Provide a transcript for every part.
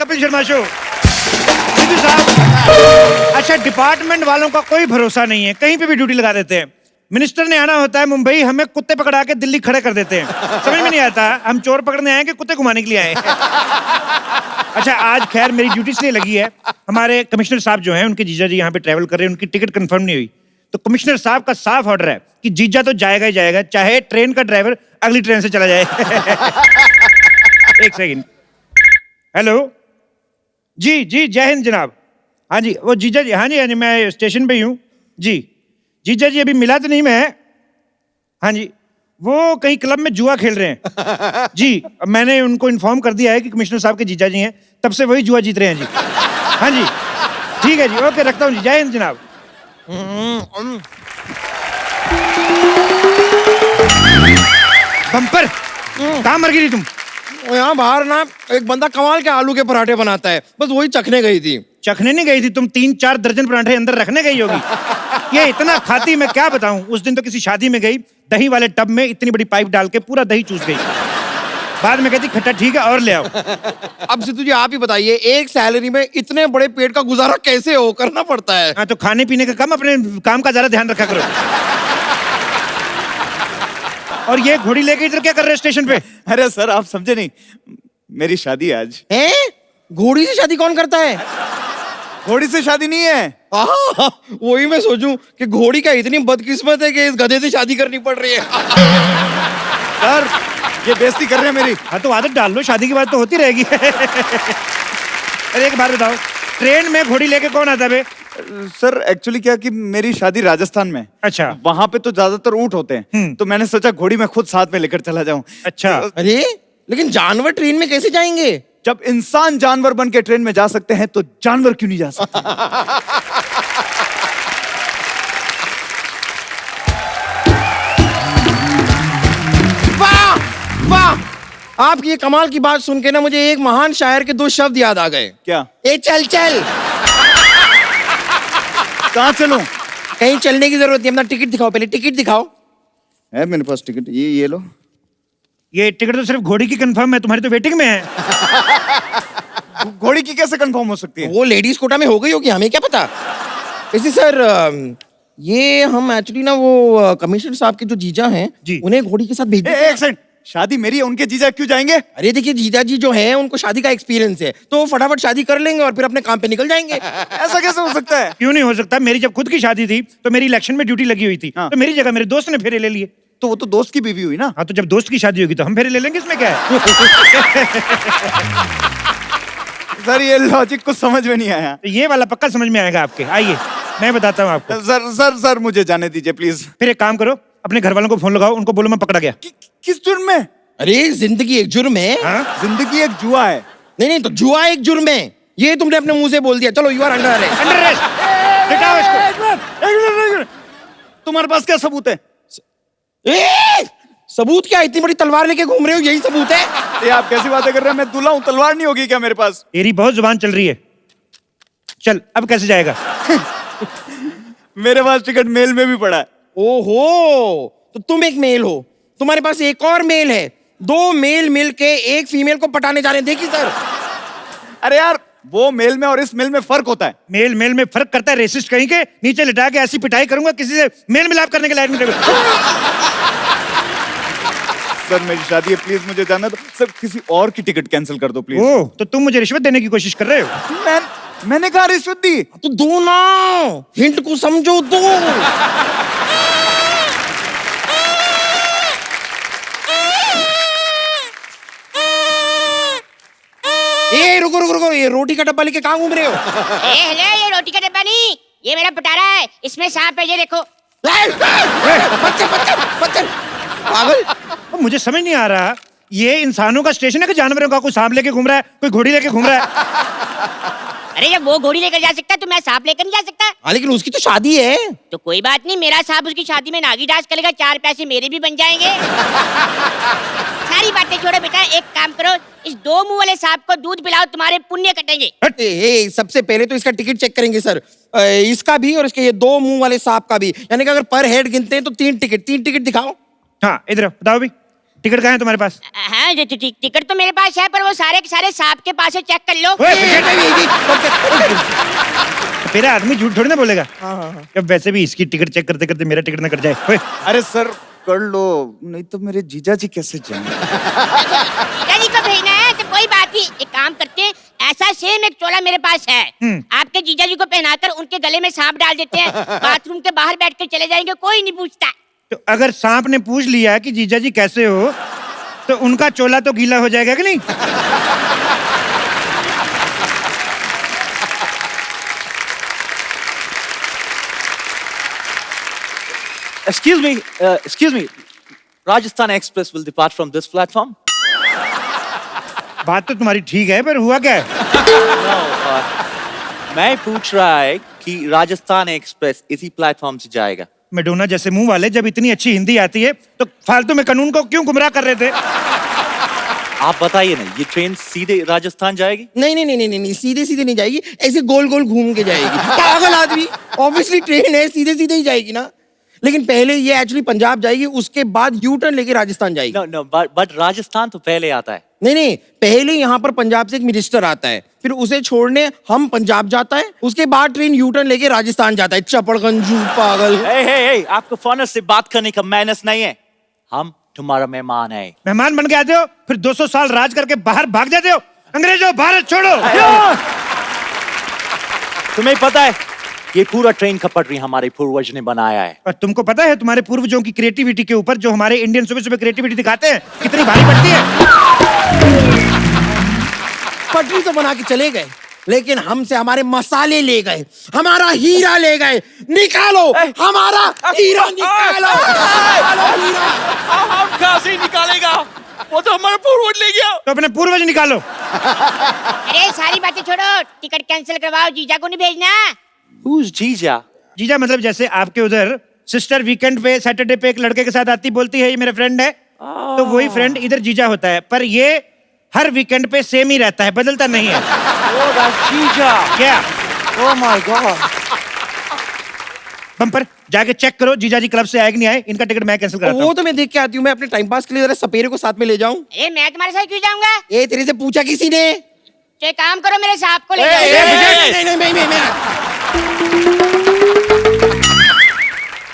Kapil Sharma show. Sidhu साहब, अच्छा department वालों का कोई भरोसा नहीं है, कहीं पे भी ड्यूटी लगा देते हैं। मिनिस्टर ने आना होता है मुंबई, हमें कुत्ते पकड़ा के दिल्ली खड़े कर देते हैं। समझ में नहीं आता हम चोर पकड़ने आए कि कुत्ते घुमाने के लिए आए। अच्छा आज खैर मेरी ड्यूटी इसलिए लगी है, हमारे कमिश्नर साहब जो हैं उनके जीजा जी यहाँ पे ट्रैवल कर रहे हैं, उनकी टिकट कंफर्म नहीं हुई, तो कमिश्नर साहब का साफ ऑर्डर है कि जीजा तो जाएगा ही जाएगा, चाहे ट्रेन का ड्राइवर अगली ट्रेन से चला जाए। एक सेकंड। हेलो जी जी, जय हिंद जनाब। हाँ जी वो जीजा जी, हाँ जी मैं स्टेशन पे ही हूँ जी। जीजा जी अभी मिला तो नहीं मैं, हाँ जी वो कहीं क्लब में जुआ खेल रहे हैं जी। मैंने उनको इन्फॉर्म कर दिया है कि कमिश्नर साहब के जीजा जी हैं, तब से वही जुआ जीत रहे हैं जी। हाँ जी ठीक है जी, ओके रखता हूँ जी, जय हिंद जनाब। बम्पर कहाँ मर गई तुम? यहाँ बाहर ना एक बंदा कमाल के आलू के पराठे बनाता है, बस वही चखने गई थी। चखने नहीं गई थी तुम, 3-4 दर्जन पराठे अंदर रखने गई होगी। ये इतना खाती मैं क्या बताऊं। उस दिन तो किसी शादी में गई, दही वाले टब में इतनी बड़ी पाइप डाल के पूरा दही चूस गई। बाद में कहती खट्टा ठीक है और ले आओ। अब सिद्धू जी आप ही बताइए, एक सैलरी में इतने बड़े पेट का गुजारा कैसे हो करना पड़ता है? हाँ तो खाने पीने का कम, अपने काम का ज्यादा ध्यान रखा करो। और ये घोड़ी लेके इधर क्या कर रहे हो स्टेशन पे? अरे सर आप समझे नहीं, मेरी शादी है आज। हैं? घोड़ी से शादी कौन करता है? घोड़ी से शादी नहीं है। वही मैं सोचूं कि घोड़ी का इतनी बदकिस्मत है कि इस गधे से शादी करनी पड़ रही है। सर ये बेइज्जती कर रहे हैं मेरी। हाँ तो आदत डाल लो, शादी की बात तो होती रहेगी। अरे एक बात बताओ, ट्रेन में घोड़ी लेके कौन आता है? सर एक्चुअली क्या कि मेरी शादी राजस्थान में। अच्छा। वहां पे तो ज्यादातर ऊंट होते हैं, तो मैंने सोचा घोड़ी में खुद साथ में लेकर चला जाऊं। अच्छा। अरे लेकिन जानवर ट्रेन में कैसे जाएंगे? जब इंसान जानवर बन के ट्रेन में जा सकते हैं तो जानवर क्यों नहीं जा सकते? वाह वाह, आपकी ये कमाल की बात सुन के ना मुझे एक महान शायर के 2 शब्द याद आ गए। क्या? ए चल चल। कहाँ चलूं? कहीं चलने की जरूरत नहीं, अपना टिकट दिखाओ, पहले टिकट दिखाओ। है मेरे पास टिकट, ये लो। ये टिकट तो सिर्फ घोड़ी की कंफर्म है, तुम्हारी तो वेटिंग में है। घोड़ी की कैसे कंफर्म हो सकती है? वो लेडीज कोटा में हो गई होगी, हमें क्या पता। वैसे सर ये हम एक्चुअली ना वो कमिश्नर साहब के जो जीजा हैं जी, उन्हें घोड़ी के साथ भेज दें। एक सेकंड, शादी मेरी है, उनके जीजा क्यों जाएंगे? अरे देखिए जीजा जी जो हैं उनको शादी का एक्सपीरियंस है, तो वो फटाफट शादी कर लेंगे और फिर अपने काम पे निकल जाएंगे। ऐसा कैसे हो सकता है? क्यों नहीं हो सकता? मेरी जब खुद की शादी थी तो मेरी इलेक्शन में ड्यूटी लगी हुई थी, हाँ। तो मेरी जगह मेरे दोस्त ने फेरे ले लिए। तो वो तो दोस्त की बीवी हुई ना। हाँ तो जब दोस्त की शादी होगी तो हम फेरे ले लेंगे, इसमें क्या है? सर ये लॉजिक कुछ समझ में नहीं आया। तो ये वाला पक्का समझ में आएगा आपके, आइए मैं बताता हूँ आपको। सर मुझे जाने दीजिए प्लीज। फिर एक काम करो, अपने घर वालों को फोन लगाओ, उनको बोलो मैं पकड़ा गया। किस जुर्म में? अरे जिंदगी एक जुर्म है। हाँ? जिंदगी एक जुआ है। नहीं तो जुआ एक जुर्म है, ये तुमने अपने मुंह से बोल दिया। चलो you are under arrest. Under arrest. लिटाओ इसको। तुम्हारे पास क्या सबूत है? सबूत क्या? इतनी बड़ी तलवार लेके घूम रहे हो, यही सबूत है? ये आप कैसी बातें कर रहे हैं? मैं दूल्हा हूँ, तलवार नहीं होगी क्या मेरे पास? तेरी बहुत जुबान चल रही है। चल अब कैसे जाएगा? मेरे पास टिकट मेल में भी पड़ा है। ओहो, तो तुम एक मेल हो, तुम्हारे पास एक और मेल है, 2 मेल मिलके एक फीमेल को पटाने जा रहे हैं। देखिए सर। अरे यार वो मेल में और इस मेल में फर्क होता है। मेल मेल में फर्क करता है, रेसिस्ट कहीं के। नीचे लिटा के ऐसी पिटाई करूंगा किसी से मेल मिलाप करने के लायक नहीं रहेगा। सर मेरी शादी है, प्लीज मुझे जाना दो। सर किसी और की टिकट कैंसिल कर दो प्लीज। ओह तो तुम मुझे रिश्वत देने की कोशिश कर रहे हो? मैंने कहा रिश्वत दी? तो दो ना, हिंट को समझो, दो। ए रुको रुको रुको, ये रोटी का डब्बा लेके कहाँ घूम रहे हो? हेलो, ये रोटी का डब्बा नहीं, ये मेरा पटारा है, इसमें सांप है, ये देखो। बच्चे पागल। मुझे समझ नहीं आ रहा, ये इंसानों का स्टेशन है कि जानवरों का? कोई सांप लेके घूम रहा है, कोई घोड़ी लेके घूम रहा है। अरे जब वो घोड़ी लेकर जा सकता है तो मैं सांप लेकर नहीं जा सकता? हाँ लेकिन उसकी तो शादी है। तो कोई बात नहीं, मेरा सांप उसकी शादी में नागी डांस करेगा, 4 पैसे मेरे भी बन जाएंगे। सारी बातें छोड़ो बेटा, एक काम करो, इस 2 मुंह वाले सांप को दूध पिलाओ, तुम्हारे पुण्य कटेंगे। सबसे पहले तो इसका टिकट चेक करेंगे सर, इसका भी और इसके ये 2 मुंह वाले सांप का भी। यानी कि अगर पर हेड गिनते हैं तो 3 टिकट दिखाओ। हाँ इधर बताओ भी। टिकट कहाँ है तुम्हारे पास? हाँ टिकट तो मेरे पास है, पर वो सारे के सारे सांप के पास है, चेक कर लो। ओए, तेरा आदमी झूठ थोड़ी ना बोलेगा। अब वैसे भी इसकी टिकट चेक करते करते मेरा टिकट ना कट जाए। ओए, अरे सर कर लो, नहीं तो मेरे जीजा जी कैसे जाएंगे? जी को भेजना है तो कोई बात नहीं, एक काम करते हैं, ऐसा सेम एक चोला मेरे पास है, आपके जीजा जी को पहनाकर उनके गले में सांप डाल देते हैं, बाथरूम के बाहर बैठ कर चले जाएंगे, कोई नहीं पूछता। तो अगर सांप ने पूछ लिया कि जीजा जी कैसे हो, तो उनका चोला तो गीला हो जाएगा कि नहीं? Excuse me. Rajasthan Express will depart from this platform. बात तो तुम्हारी ठीक है, पर हुआ क्या है? मैं पूछ रहा है कि राजस्थान एक्सप्रेस इसी प्लेटफॉर्म से जाएगा। मेडोना जैसे मुंह वाले, जब इतनी अच्छी हिंदी आती है तो फालतू में कानून को क्यों गुमराह कर रहे थे? आप बताइए ना, ये ट्रेन सीधे राजस्थान जाएगी? नहीं, सीधे सीधे नहीं जाएगी, ऐसे गोल गोल घूम के जाएगी। पागल आदमी, ऑब्वियसली ट्रेन है, सीधे सीधे ही जाएगी ना। लेकिन पहले ये एक्चुअली पंजाब जाएगी, उसके बाद यू टर्न लेके राजस्थान जाएगी। No, but राजस्थान तो पहले आता है। नहीं, पहले यहाँ पर पंजाब से एक मिनिस्टर आता है, फिर उसे छोड़ने हम पंजाब जाता है, उसके बाद ट्रेन यू टर्न लेके राजस्थान जाता है। चपड़गंजू पागल। Hey, आपको फॉरनर से बात करने का मैनर्स नहीं है। हम तुम्हारा मेहमान है। मेहमान बन के आते हो, फिर 200 साल राज करके बाहर भाग जाते हो। अंग्रेजों, भारत छोड़ो। तुम्हें पता है, ये पूरा ट्रेन का पटरी हमारे पूर्वज ने बनाया है। और तुमको पता है तुम्हारे पूर्वजों की क्रिएटिविटी के ऊपर जो हमारे इंडियन सुबह सुबह क्रिएटिविटी दिखाते हैं, कितनी भारी पड़ती है? पटरी तो बना के चले गए, लेकिन हमसे हमारे मसाले ले गए, हमारा हीरा ले गए। निकालो हमारा हीरा, निकालो हीरा। हम कहाँ से निकालेगा? वो तो हमारा पूर्वज ले गया। तो अपने पूर्वज निकालो। अरे सारी बातें छोड़ो, टिकट कैंसिल करवाओ, जीजा को नहीं भेजना। Who's जीजा? जीजा मतलब जैसे आपके उधर सिस्टर वीकेंड पे, सैटरडे पे एक लड़के के साथ आती, बोलती है ये मेरा फ्रेंड है, तो वही फ्रेंड इधर जीजा होता है। पर ये हर वीकेंड पे सेम ही रहता है, बदलता नहीं है। Oh, that's जीजा। क्या? Oh my God। बम्पर जाके चेक करो जीजा जी क्लब से आए कि नहीं आए, इनका टिकट मैं कैंसिल कराता वो हूँ। तो मैं देख के आती हूँ, मैं अपने टाइम पास के लिए जरा सपेरे को साथ में ले जाऊं। अरे मैं तुम्हारे साथ क्यों जाऊंगा? ये तेरे से पूछा किसी ने? तो एक काम करो, मेरे सांप को ले ए, ए, जाओ। नहीं, मैं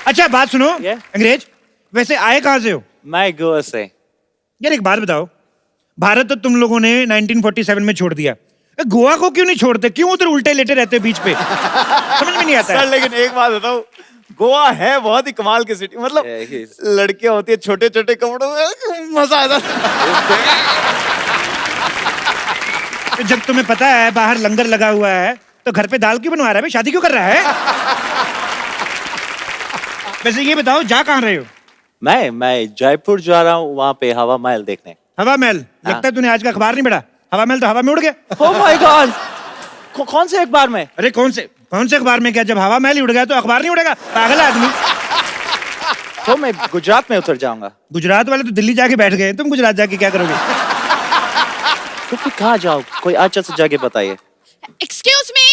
अच्छा बात सुनो, Yeah? अंग्रेज वैसे आए कहाँ से हो? मैं गोवा से। यार एक बात बताओ, भारत तो तुम लोगों ने 1947 में छोड़ दिया, गोवा को क्यों नहीं छोड़ते? क्यों उधर उल्टे लेटे रहते हो बीच पे? समझ में नहीं आता सर है। लेकिन एक बात बताओ, गोवा है बहुत ही कमाल की सिटी, मतलब लड़कियां होती है छोटे छोटे कपड़ों में, मजा आता तो जब तुम्हें पता है बाहर लंगर लगा हुआ है, तो घर पे दाल क्यों बनवा रहा है? शादी क्यों कर रहा है? वैसे ये बताओ जा कहाँ रहे हो? मैं जयपुर जा रहा हूँ, वहाँ पे हवा महल देखने। हवा महल? लगता है तूने आज का अखबार नहीं पढ़ा। हवा महल तो हवा में उड़ गया। Oh my God। कौन से अखबार में? अरे कौन से अखबार में? क्या जब हवा महल ही उड़ गया तो अखबार नहीं उड़ेगा? पागल आदमी। तो मैं गुजरात में उतर जाऊंगा। गुजरात वाले तो दिल्ली जाके बैठ गए, तुम गुजरात जाके क्या करोगे? तो फिर कहाँ जाओ? कोई अच्छा सा जगह बताइए। एक्सक्यूज मी,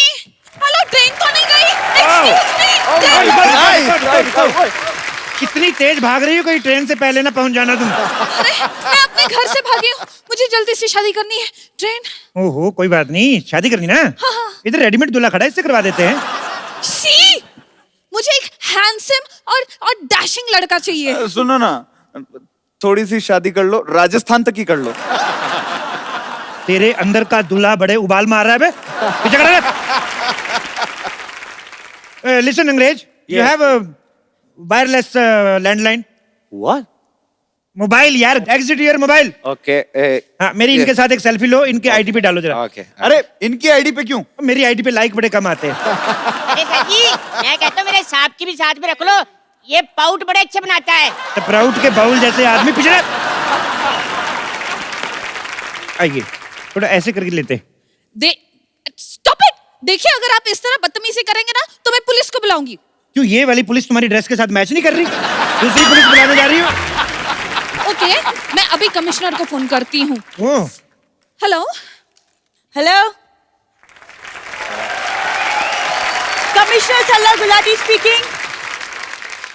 हेलो, ट्रेन तो नहीं गई? एक्सक्यूज मी, कितनी तेज भाग रही हो, कहीं ट्रेन से पहले ना पहुंच जाना तुम। अरे मैं अपने घर से भागी हूँ, मुझे जल्दी से शादी करनी है। ट्रेन। ओहो कोई बात नहीं, शादी करनी ना? हाँ। इधर रेडीमेड दूल्हा खड़ा है, इससे करवा देते हैं। सी, मुझे एक हैंडसम और डैशिंग लड़का चाहिए। है। सुनो ना, थोड़ी सी शादी कर लो, राजस्थान तक ही कर लो। तेरे अंदर का दूल्हा बड़े उबाल मार रहा है बे। पीछे खड़ा रह। लिसन अंग्रेज, you have wireless landline. What? Mobile यार, एग्जिट योर मोबाइल। Okay। हाँ, मेरी इनके साथ एक सेल्फी लो, इनके आईडी पे डालो जरा। Okay। अरे इनकी आईडी पे क्यों? मेरी आईडी पे लाइक बड़े कम आते हैं। अरे सर जी, मैं कहता हूँ मेरे सांप की भी साथ में रख लो, ये पाउट बड़े अच्छे बनाता है। तो प्राउड के बाउल जैसे आदमी पीछे रह। आइए थोड़ा ऐसे करके लेते। Stop it. देखिए, अगर आप इस तरह बदतमीजी करेंगे ना तो मैं पुलिस को बुलाऊंगी। क्यों, ये वाली पुलिस तुम्हारी ड्रेस के साथ मैच नहीं कर रही? दूसरी पुलिस बुलाने जा रही हो? ओके, मैं अभी कमिश्नर को फोन करती हूँ। ओह, हेलो हेलो, कमिश्नर सल्ला गुलाटी स्पीकिंग।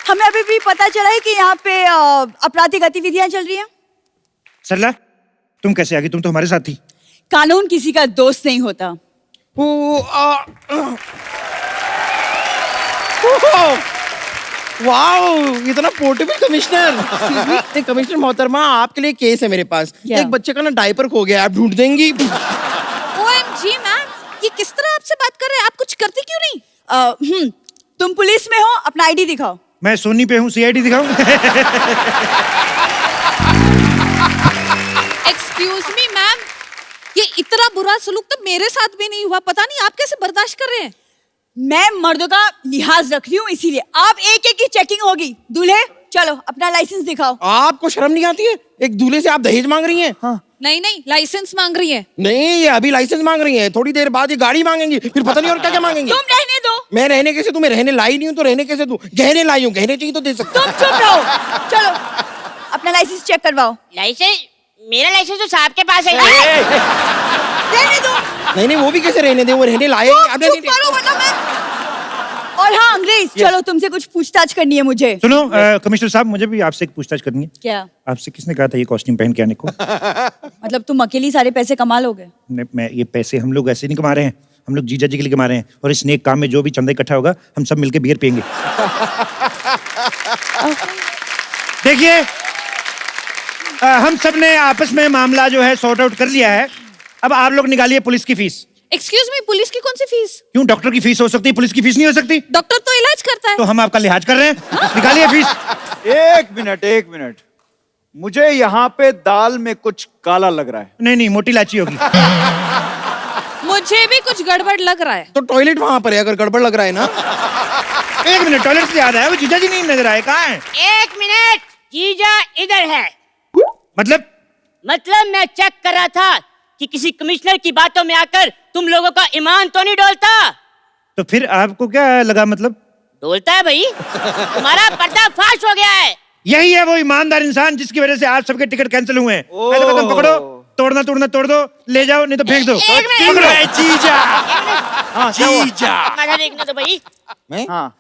हमें अभी भी पता चला है कि यहाँ पे आपराधिक गतिविधियां चल रही हैं। सरला, तुम कैसे आ गई? तुम तो हमारे साथ थी। कानून किसी का दोस्त नहीं होता। वाओ, इतना पोर्टेबल कमिश्नर। कमिश्नर मोहतरमा, आपके लिए केस है मेरे पास। क्या? एक बच्चे का ना डायपर खो गया, आप ढूंढ देंगी? OMG मैम, ये किस तरह आपसे बात कर रहे हैं? आप कुछ करती क्यों नहीं? तुम पुलिस में हो, अपना आईडी दिखाओ। मैं सोनी पे हूँ, CID दिखाऊं? एक्सक्यूज मी मैम, ये इतना बुरा सलूक तो मेरे साथ भी नहीं हुआ। पता नहीं आप कैसे बर्दाश्त कर रहे हैं। मैं मर्दों का लिहाज रख रही हूँ, इसीलिए आप एक एक की चेकिंग होगी। दूल्हे चलो अपना लाइसेंस दिखाओ। आपको शर्म नहीं आती है? एक दूल्हे से आप दहेज मांग रही हैं? हाँ। नहीं नहीं, लाइसेंस मांग रही है। नहीं, ये अभी लाइसेंस मांग रही है, थोड़ी देर बाद ये गाड़ी मांगेंगी, फिर पता नहीं और क्या क्या मांगेंगी। तुम रहने दो। मैं रहने कैसे दूं? मैं रहने लाई नहीं हूँ तो रहने कैसे दूं? गहने लाई हूँ, गहने चाहिए तो दे सकता तुम चुप रहो। चलो अपना लाइसेंस चेक करवाओ। लाइसेंस? मेरा लाइसेंस तो साहब के पास है। रहने दो। नहीं, वो भी कैसे रहने दे? वो रहने लाए चुप करो वरना मैं। और हाँ अंग्रेज, चलो तुमसे कुछ पूछताछ करनी है मुझे। सुनो कमिश्नर साहब, मुझे भी आपसे एक पूछताछ करनी है। क्या? आपसे किसने कहा था ये कॉस्ट्यूम पहन के आने को? मतलब तुम अकेली सारे पैसे कमा लोगे? मैं ये पैसे हम लोग ऐसे नहीं कमा रहे हैं, हम लोग जीजा जी के लिए कमा रहे हैं, और इस नेक काम में जो भी चंदा इकट्ठा होगा हम सब मिलके बियर पियेंगे। देखिए, हम सब ने आपस में मामला जो है सॉर्ट आउट कर लिया है। अब आप लोग निकालिए पुलिस की फीस। एक्सक्यूज मी, पुलिस की कौन सी फीस? क्यों, डॉक्टर की फीस हो सकती है, पुलिस की फीस नहीं हो सकती? डॉक्टर तो इलाज करता है। तो हम आपका लिहाज कर रहे हैं, निकालिए फीस। एक मिनट, मुझे यहाँ पे दाल में कुछ काला लग रहा है। नहीं, मोटी इलायची होगी। मुझे भी कुछ गड़बड़ लग रहा है। तो टॉयलेट वहां पर है, अगर गड़बड़ लग रहा है ना। एक मिनट, टॉयलेट से याद आया, वो जीजा जी नहीं नजर आए, कहाँ हैं? 1 मिनट, जीजा इधर है। मतलब मैं चेक कर रहा था कि किसी कमिश्नर की बातों में आकर तुम लोगों का ईमान तो नहीं डोलता। तो फिर आपको क्या लगा? मतलब डोलता है भाई, तुम्हारा पर्दाफाश हो गया है। यही है वो ईमानदार इंसान जिसकी वजह से आप सबके टिकट कैंसिल हुए हैं। मैं तो कहता हूं, पकड़ो, तोड़ना तोड़ दो, ले जाओ, नहीं तो फेंक दो। एक मिनट। पकड़ो। जीजा हाँ, जीजा। माथा देखने दो भाई। हाँ,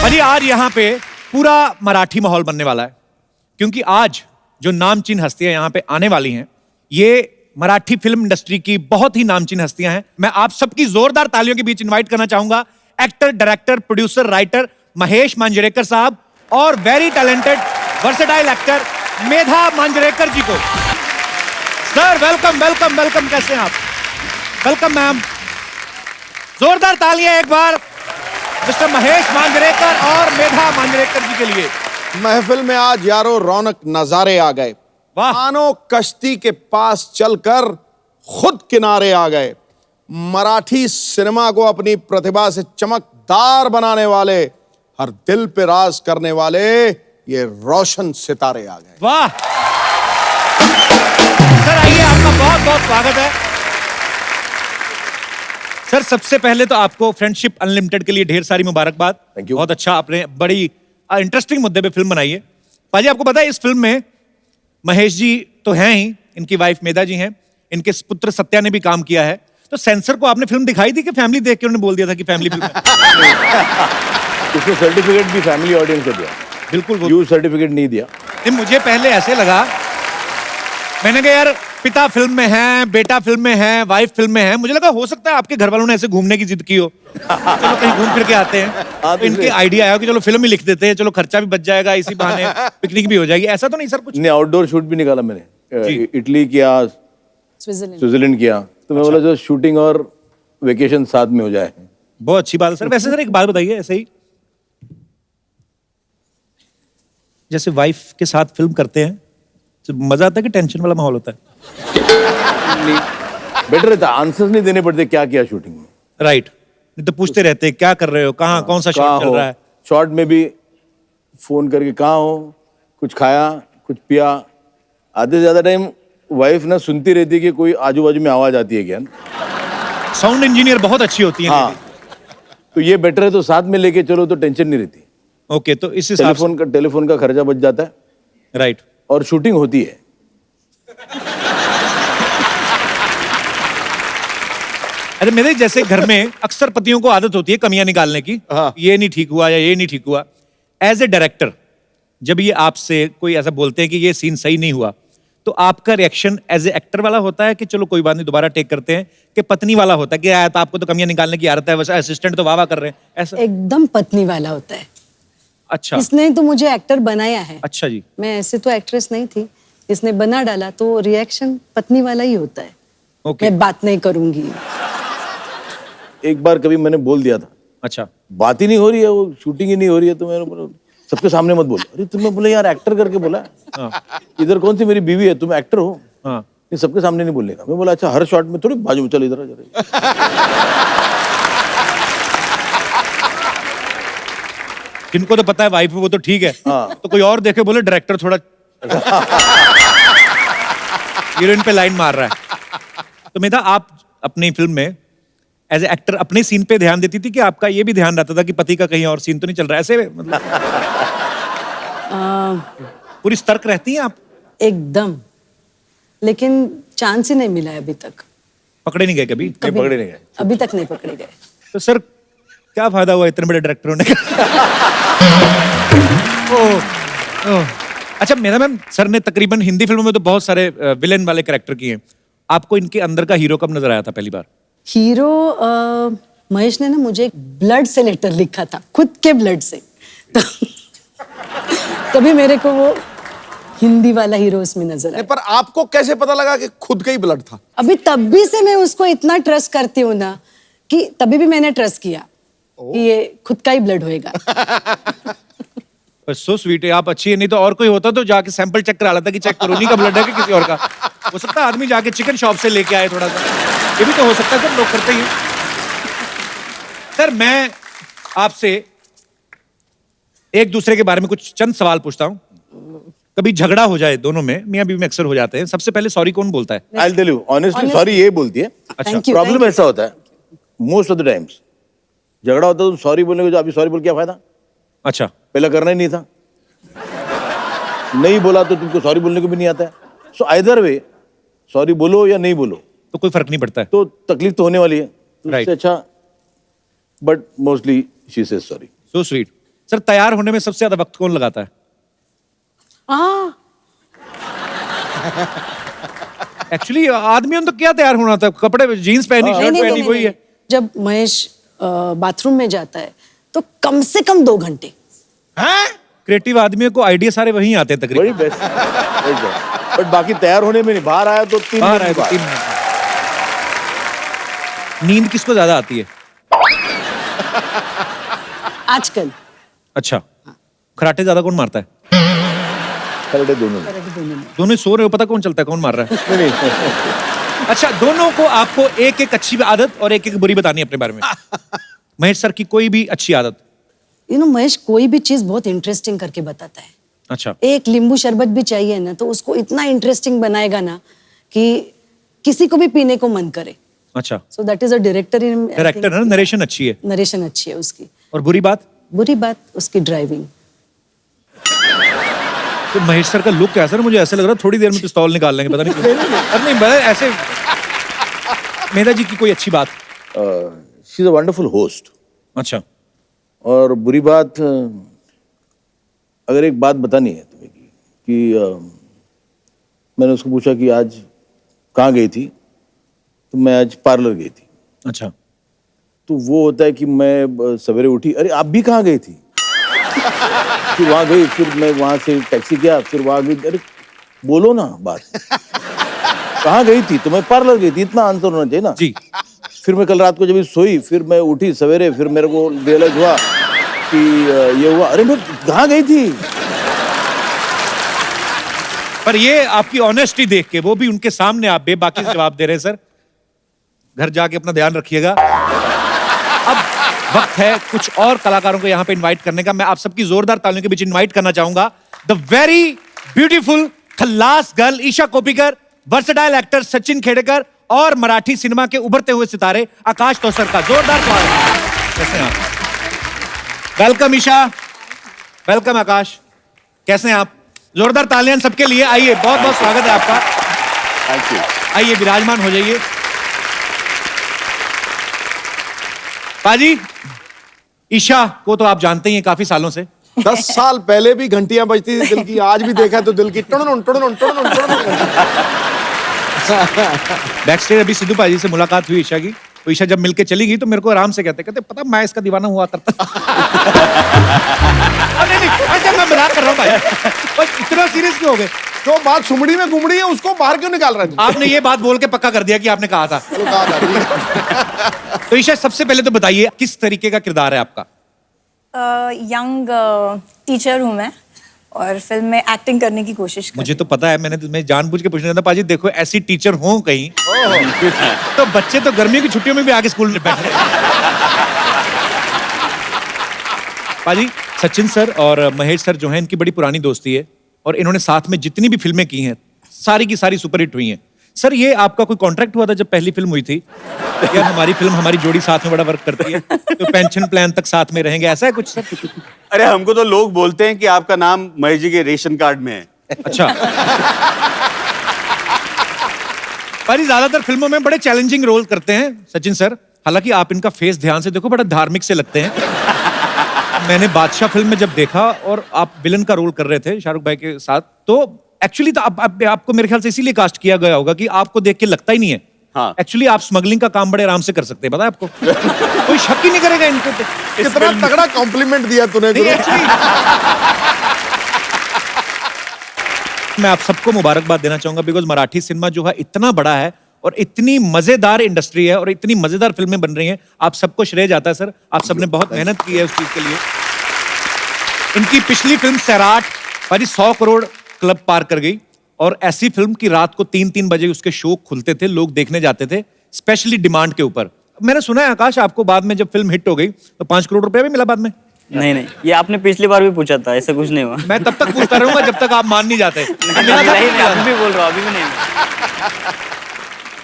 भाजी आज यहाँ पे पूरा मराठी माहौल बनने वाला है, क्योंकि आज जो नामचीन हस्तियां यहाँ पे आने वाली हैं, ये मराठी फिल्म इंडस्ट्री की बहुत ही नामचीन हस्तियां हैं। मैं आप सबकी जोरदार तालियों के बीच इनवाइट करना चाहूंगा actor, director, producer, writer Mahesh Manjrekar साहब और वेरी टैलेंटेड वर्सेटाइल एक्टर मेधा मांजरेकर जी को। सर वेलकम वेलकम वेलकम, कैसे हैं आप? वेलकम मैम, जोरदार तालियां एक बार मिस्टर महेश मांजरेकर और मेधा मांजरेकर जी के लिए। महफिल में आज यारो रौनक नजारे आ गए। वाह। मानो कश्ती के पास चलकर खुद किनारे आ गए। मराठी सिनेमा को अपनी प्रतिभा से चमकदार बनाने वाले, हर दिल पे राज करने वाले ये रोशन सितारे आ गए। वाह सर, आइए, आपका बहुत बहुत स्वागत है। सर सबसे पहले तो आपको फ्रेंडशिप अनलिमिटेड के लिए ढेर सारी मुबारकबाद। Thank you. बहुत अच्छा, आपने बड़ी इंटरेस्टिंग मुद्दे पे फिल्म बनाई है। पाजी आपको पता है इस फिल्म में महेश जी तो हैं ही, इनकी वाइफ मेधा जी हैं, इनके पुत्र सत्या ने भी काम किया है। तो सेंसर को आपने फिल्म दिखाई थी कि फैमिली देख के उन्होंने बोल दिया था कि फैमिली फिल्म है? इसको सर्टिफिकेट भी फैमिली ऑडियंस को दिया, बिल्कुल यूज सर्टिफिकेट नहीं दिया। नहीं, मुझे पहले ऐसे लगा, मैंने कहा यार पिता फिल्म में है, बेटा फिल्म में है, वाइफ फिल्म में है, मुझे लगा हो सकता है आपके घर वालों ने ऐसे घूमने की जिद की हो, चलो कहीं घूम फिर के आते हैं, तो इनके आइडिया आया कि चलो फिल्म ही लिख देते हैं, चलो खर्चा भी बच जाएगा, इसी बहाने पिकनिक भी हो जाएगी। ऐसा तो नहीं सर कुछ? नहीं, आउटडोर शूट भी निकाला मैंने, इटली किया, स्विट्जरलैंड किया, तो मैं बोला जो शूटिंग और वेकेशन साथ में हो जाए। बहुत अच्छी बात है सर। वैसे सर एक बात बताइए, ऐसे ही जैसे वाइफ के साथ फिल्म करते हैं तो मजा आता है कि टेंशन वाला माहौल होता है? बेटर रहता, आंसर्स नहीं देने पड़ते क्या किया शूटिंग में। राइट, नहीं तो पूछते रहते हैं क्या कर रहे हो, कहाँ, कौन सा शॉट चल रहा है। शॉट में भी फोन करके कहाँ हो, कुछ खाया, कुछ पिया। आधे से ज्यादा टाइम वाइफ ना सुनती रहती है कि कोई आजू बाजू में आवाज आती है क्या। साउंड इंजीनियर बहुत अच्छी होती है। हाँ, तो ये बेटर है, तो साथ में लेके चलो तो टेंशन नहीं रहती। ओके, तो इस हिसाब से टेलीफोन का खर्चा बच जाता है, राइट, और शूटिंग होती है। अरे मेरे जैसे घर में अक्सर पतियों को आदत होती है कमियां निकालने की। हाँ। ये नहीं ठीक हुआ या ये नहीं ठीक हुआ। एज ए डायरेक्टर जब ये आपसे कोई ऐसा बोलते हैं कि ये सीन सही नहीं हुआ, तो आपका रिएक्शन एज ए एक्टर वाला होता है कि चलो कोई बात नहीं दोबारा टेक करते हैं, कि पत्नी वाला होता है कि यार तो आपको तो कमियां निकालने की आदत है, वैसे असिस्टेंट तो वाह कर रहे हैं, ऐसा? एकदम पत्नी वाला होता है। अच्छा, इसने तो मुझे एक्टर बनाया है। अच्छा जी। मैं ऐसे तो एक्ट्रेस नहीं थी, इसने बना डाला तो रिएक्शन पत्नी वाला ही होता है। ओके। मैं बात नहीं करूंगी। एक बार कभी मैंने बोल दिया था, अच्छा, बात ही नहीं हो रही है, वो शूटिंग ही नहीं हो रही है, तो मैंने बोला सबके सामने मत बोल। अरे तुम्हें बोले यार एक्टर करके बोला, इधर कौन सी मेरी बीवी है, तुम एक्टर हो, हाँ, ये सबके सामने नहीं बोलने का। मैं बोला अच्छा हर शॉट में थोड़ी बाजू में चल इधर आ जिनको तो पता है वाइफ वो तो ठीक है, हाँ। तो कोई और देखे बोले डायरेक्टर थोड़ा हीरोइन पे लाइन मार रहा है। तो मेधा, आप अपनी फिल्म में एज ए एक्टर अपने सीन पे ध्यान देती थी कि आपका ये भी ध्यान रहता था कि पति का कहीं और सीन तो नहीं चल रहा है, ऐसे मतलब पूरी सतर्क रहती हैं आप? एकदम, लेकिन चांस ही नहीं मिला है अभी तक। पकड़े नहीं गए कभी? पकड़े नहीं गए, अभी तक नहीं पकड़े गए। तो सर क्या फायदा हुआ इतने बड़े डायरेक्टर होने का? अच्छा मेरा मैम, सर ने तकरीबन हिंदी फिल्मों में तो बहुत सारे विलेन वाले कैरेक्टर किए हैं, आपको इनके अंदर का हीरो कब नजर आया था पहली बार? हीरो महेश ने ना मुझे एक ब्लड से लेटर लिखा था, खुद के ब्लड से। तो तभी मेरे को वो हिंदी वाला हीरो उसमें नजर आया। पर आपको कैसे पता लगा कि खुद का ही ब्लड था? अभी तब भी से मैं उसको इतना ट्रस्ट करती हूँ ना, कि तभी भी मैंने ट्रस्ट किया कि ये खुद का ही ब्लड होएगा। सो स्वीट है, आप अच्छी है, नहीं तो और कोई होता तो जाके सैंपल चेक करा लेता कि चेक करो नहीं का ब्लड है कि किसी और का। हो सकता है आदमी जाके चिकन शॉप से लेके आए थोड़ा सा, ये भी तो हो सकता है सर, लोग करते ही हैं। सर मैं आपसे एक दूसरे के बारे में कुछ चंद सवाल पूछता हूँ। कभी झगड़ा हो जाए दोनों में, मियां बीवी में अक्सर हो जाते हैं, सबसे पहले सॉरी कौन बोलता है? I'll tell you, honestly, sorry ये बोलती है। Thank you, problem thank you. ऐसा होता है मोस्ट ऑफ द टाइम्स, झगड़ा होता है तो सॉरी बोलने को, जो अभी सॉरी बोल क्या फायदा, अच्छा, पहले करना ही नहीं था, नहीं बोला तो तुमको सॉरी बोलने को भी नहीं आता है। सो आइदर वे सॉरी बोलो या नहीं बोलो तो कोई फर्क नहीं पड़ता है, तो तकलीफ तो होने वाली है, तो Right. इससे अच्छा, but mostly she says sorry. So sweet. Sir तैयार होने में सबसे ज्यादा वक्त कौन लगाता है? एक्चुअली आदमियों तो क्या तैयार होना था, कपड़े जीन्स पहनी, शर्ट पहनी, वही है। जब महेश बाथरूम में जाता है तो कम से कम 2 घंटे। क्रिएटिव आदमियों को आइडिया सारे वहीं आते हैं बड़ी तकरीबन। बेस्ट, बट बाकी तैयार होने में नहीं, बाहर आया तो 3 बाहर आए तो 3 मिनट। नींद किसको ज्यादा आती है आजकल? अच्छा, खराटे ज्यादा कौन मारता है? खराटे दोनों। दोनों सो रहे हो, पता कौन चलता है कौन मार रहा है? अच्छा, दोनों को आपको एक एक अच्छी आदत और एक एक बुरी बतानी है अपने बारे में। महेश सर की कोई भी अच्छी आदत? महेश कोई भी चीज बहुत इंटरेस्टिंग करके बताता है। अच्छा, एक नींबू शरबत भी चाहिए ना, तो उसको इतना इंटरेस्टिंग बनाएगा ना कि किसी को भी पीने को मन करे। अच्छा, so that is a director in director है ना, नरेशन अच्छी है। नरेशन अच्छी है उसकी। और बुरी बात? बुरी बात उसकी ड्राइविंग। तो महेश सर का लुक कैसा है, मुझे ऐसा लग रहा है थोड़ी देर में पिस्तौल निकाल लेंगे, पता नहीं क्यों। अरे नहीं, बस ऐसे। मेधा जी की कोई अच्छी बात? She is a wonderful host. अच्छा, और बुरी बात, अगर एक बात बतानी है तुम्हें कि मैंने उसको पूछा कि आज कहाँ गई थी, तो मैं आज पार्लर गई थी। अच्छा, तो वो होता है कि मैं सवेरे उठी, अरे आप भी कहाँ गई थी? फिर वहां गई, फिर मैं वहां से टैक्सी किया, फिर वहां गई, अरे बोलो ना बात, कहाँ गई थी? तो मैं पार्लर गई थी, इतना आंसर होना चाहिए ना जी। फिर मैं कल रात को जब सोई, फिर मैं उठी सवेरे, फिर मेरे को रियलाइज हुआ कि ये हुआ, अरे मैं कहाँ गई थी? पर ये आपकी ऑनेस्टी देख के, वो भी उनके सामने आप बेबाकी से जवाब दे रहे हैं। सर घर जाके अपना ध्यान रखिएगा। अब वक्त है कुछ और कलाकारों को यहाँ पे इनवाइट करने का। मैं आप सबकी जोरदार तालियों के बीच इनवाइट करना चाहूंगा the very beautiful Khallas girl Isha Koppikar versatile actor Sachin Khedekar और मराठी सिनेमा के उभरते हुए सितारे आकाश तोसर का जोरदार स्वागत। कैसे हैं आप? वेलकम ईशा, वेलकम आकाश, कैसे हैं आप? जोरदार तालियां सबके लिए। आइए, बहुत बहुत स्वागत है आपका। Thank you. आइए विराजमान हो जाइए। पाजी, ईशा को तो आप जानते ही हैं काफी सालों से। 10 साल पहले भी घंटियां बजती थी दिल की, आज भी देखा तो दिल की टुन टुन टुन। बैक स्टेज अभी सिद्धू पाजी से मुलाकात हुई ईशा की, तो ईशा जब मिलके चली गई तो मेरे को आराम से कहते पता मैं इसका दीवाना हुआ करता। नहीं, अच्छा मैं मजाक कर रहा हूँ भाई, इतना सीरियस क्यों हो गए? जो बात सुमड़ी में घुमड़ी है उसको बाहर क्यों निकाल रहे हैं? आपने ये बात बोल के पक्का कर दिया कि आपने कहा था। तो ईशा सबसे पहले तो बताइए किस तरीके का किरदार है आपका? यंग टीचर हूँ मैं और फिल्म में एक्टिंग करने की कोशिश कर। मुझे तो पता है, मैं जानबूझ के पूछना था पाजी, देखो ऐसी टीचर हो कहीं तो बच्चे तो गर्मियों की छुट्टियों में भी आके स्कूल में बैठे। पाजी, सचिन सर और महेश सर जो हैं इनकी बड़ी पुरानी दोस्ती है और इन्होंने साथ में जितनी भी फिल्में की हैं सारी की सारी सुपरहिट हुई हैं। सर ये आपका कोई कॉन्ट्रैक्ट हुआ था जब पहली फिल्म हुई थी? यार हमारी फिल्म हमारी जोड़ी साथ में बड़ा वर्क करती है तो पेंशन प्लान तक साथ में रहेंगे, ऐसा है कुछ सर? अरे हमको तो लोग बोलते हैं कि आपका नाम महेश जी के रेशन कार्ड में है। अच्छा। पर ज्यादातर फिल्मों में बड़े चैलेंजिंग रोल करते हैं सचिन सर, हालांकि आप इनका फेस ध्यान से देखो बड़ा धार्मिक से लगते हैं। मैंने बादशाह फिल्म में जब देखा और आप विलन का रोल कर रहे थे शाहरुख भाई के साथ, तो एक्चुअली तो आपको मेरे ख्याल से इसीलिए कास्ट किया गया होगा कि आपको देख के लगता ही नहीं है। हाँ। एक्चुअली आप स्मगलिंग का काम बड़े आराम से कर सकते हैं, पता है आपको। कोई शक ही नहीं करेगा इनको पे। कितना तगड़ा कॉम्प्लीमेंट दिया तूने गुरु। मैं आप सबको मुबारकबाद देना चाहूंगा बिकॉज मराठी सिनेमा जो है इतना बड़ा है और इतनी मजेदार इंडस्ट्री है और इतनी मजेदार फिल्में बन रही हैं, आप सबको श्रेय जाता है सर। आप सबने बहुत मेहनत की है उस चीज के लिए। इनकी पिछली फिल्म सैराट भाई 100 करोड़ क्लब पार कर गई और ऐसी फिल्म की रात को 3-3 बजे उसके शो खुलते थे, लोग देखने जाते थे, स्पेशली डिमांड के ऊपर। मैंने सुना है आकाश आपको बाद में जब फिल्म हिट हो गई तो 5 करोड़ रुपया भी मिला बाद में? नहीं, ये आपने पिछली बार भी पूछा था, ऐसा कुछ नहीं हुआ। मैं तब तक पूछता रहूंगा जब तक आप मान नहीं जाते। नहीं, अभी भी बोल रहा हूँ, अभी भी नहीं।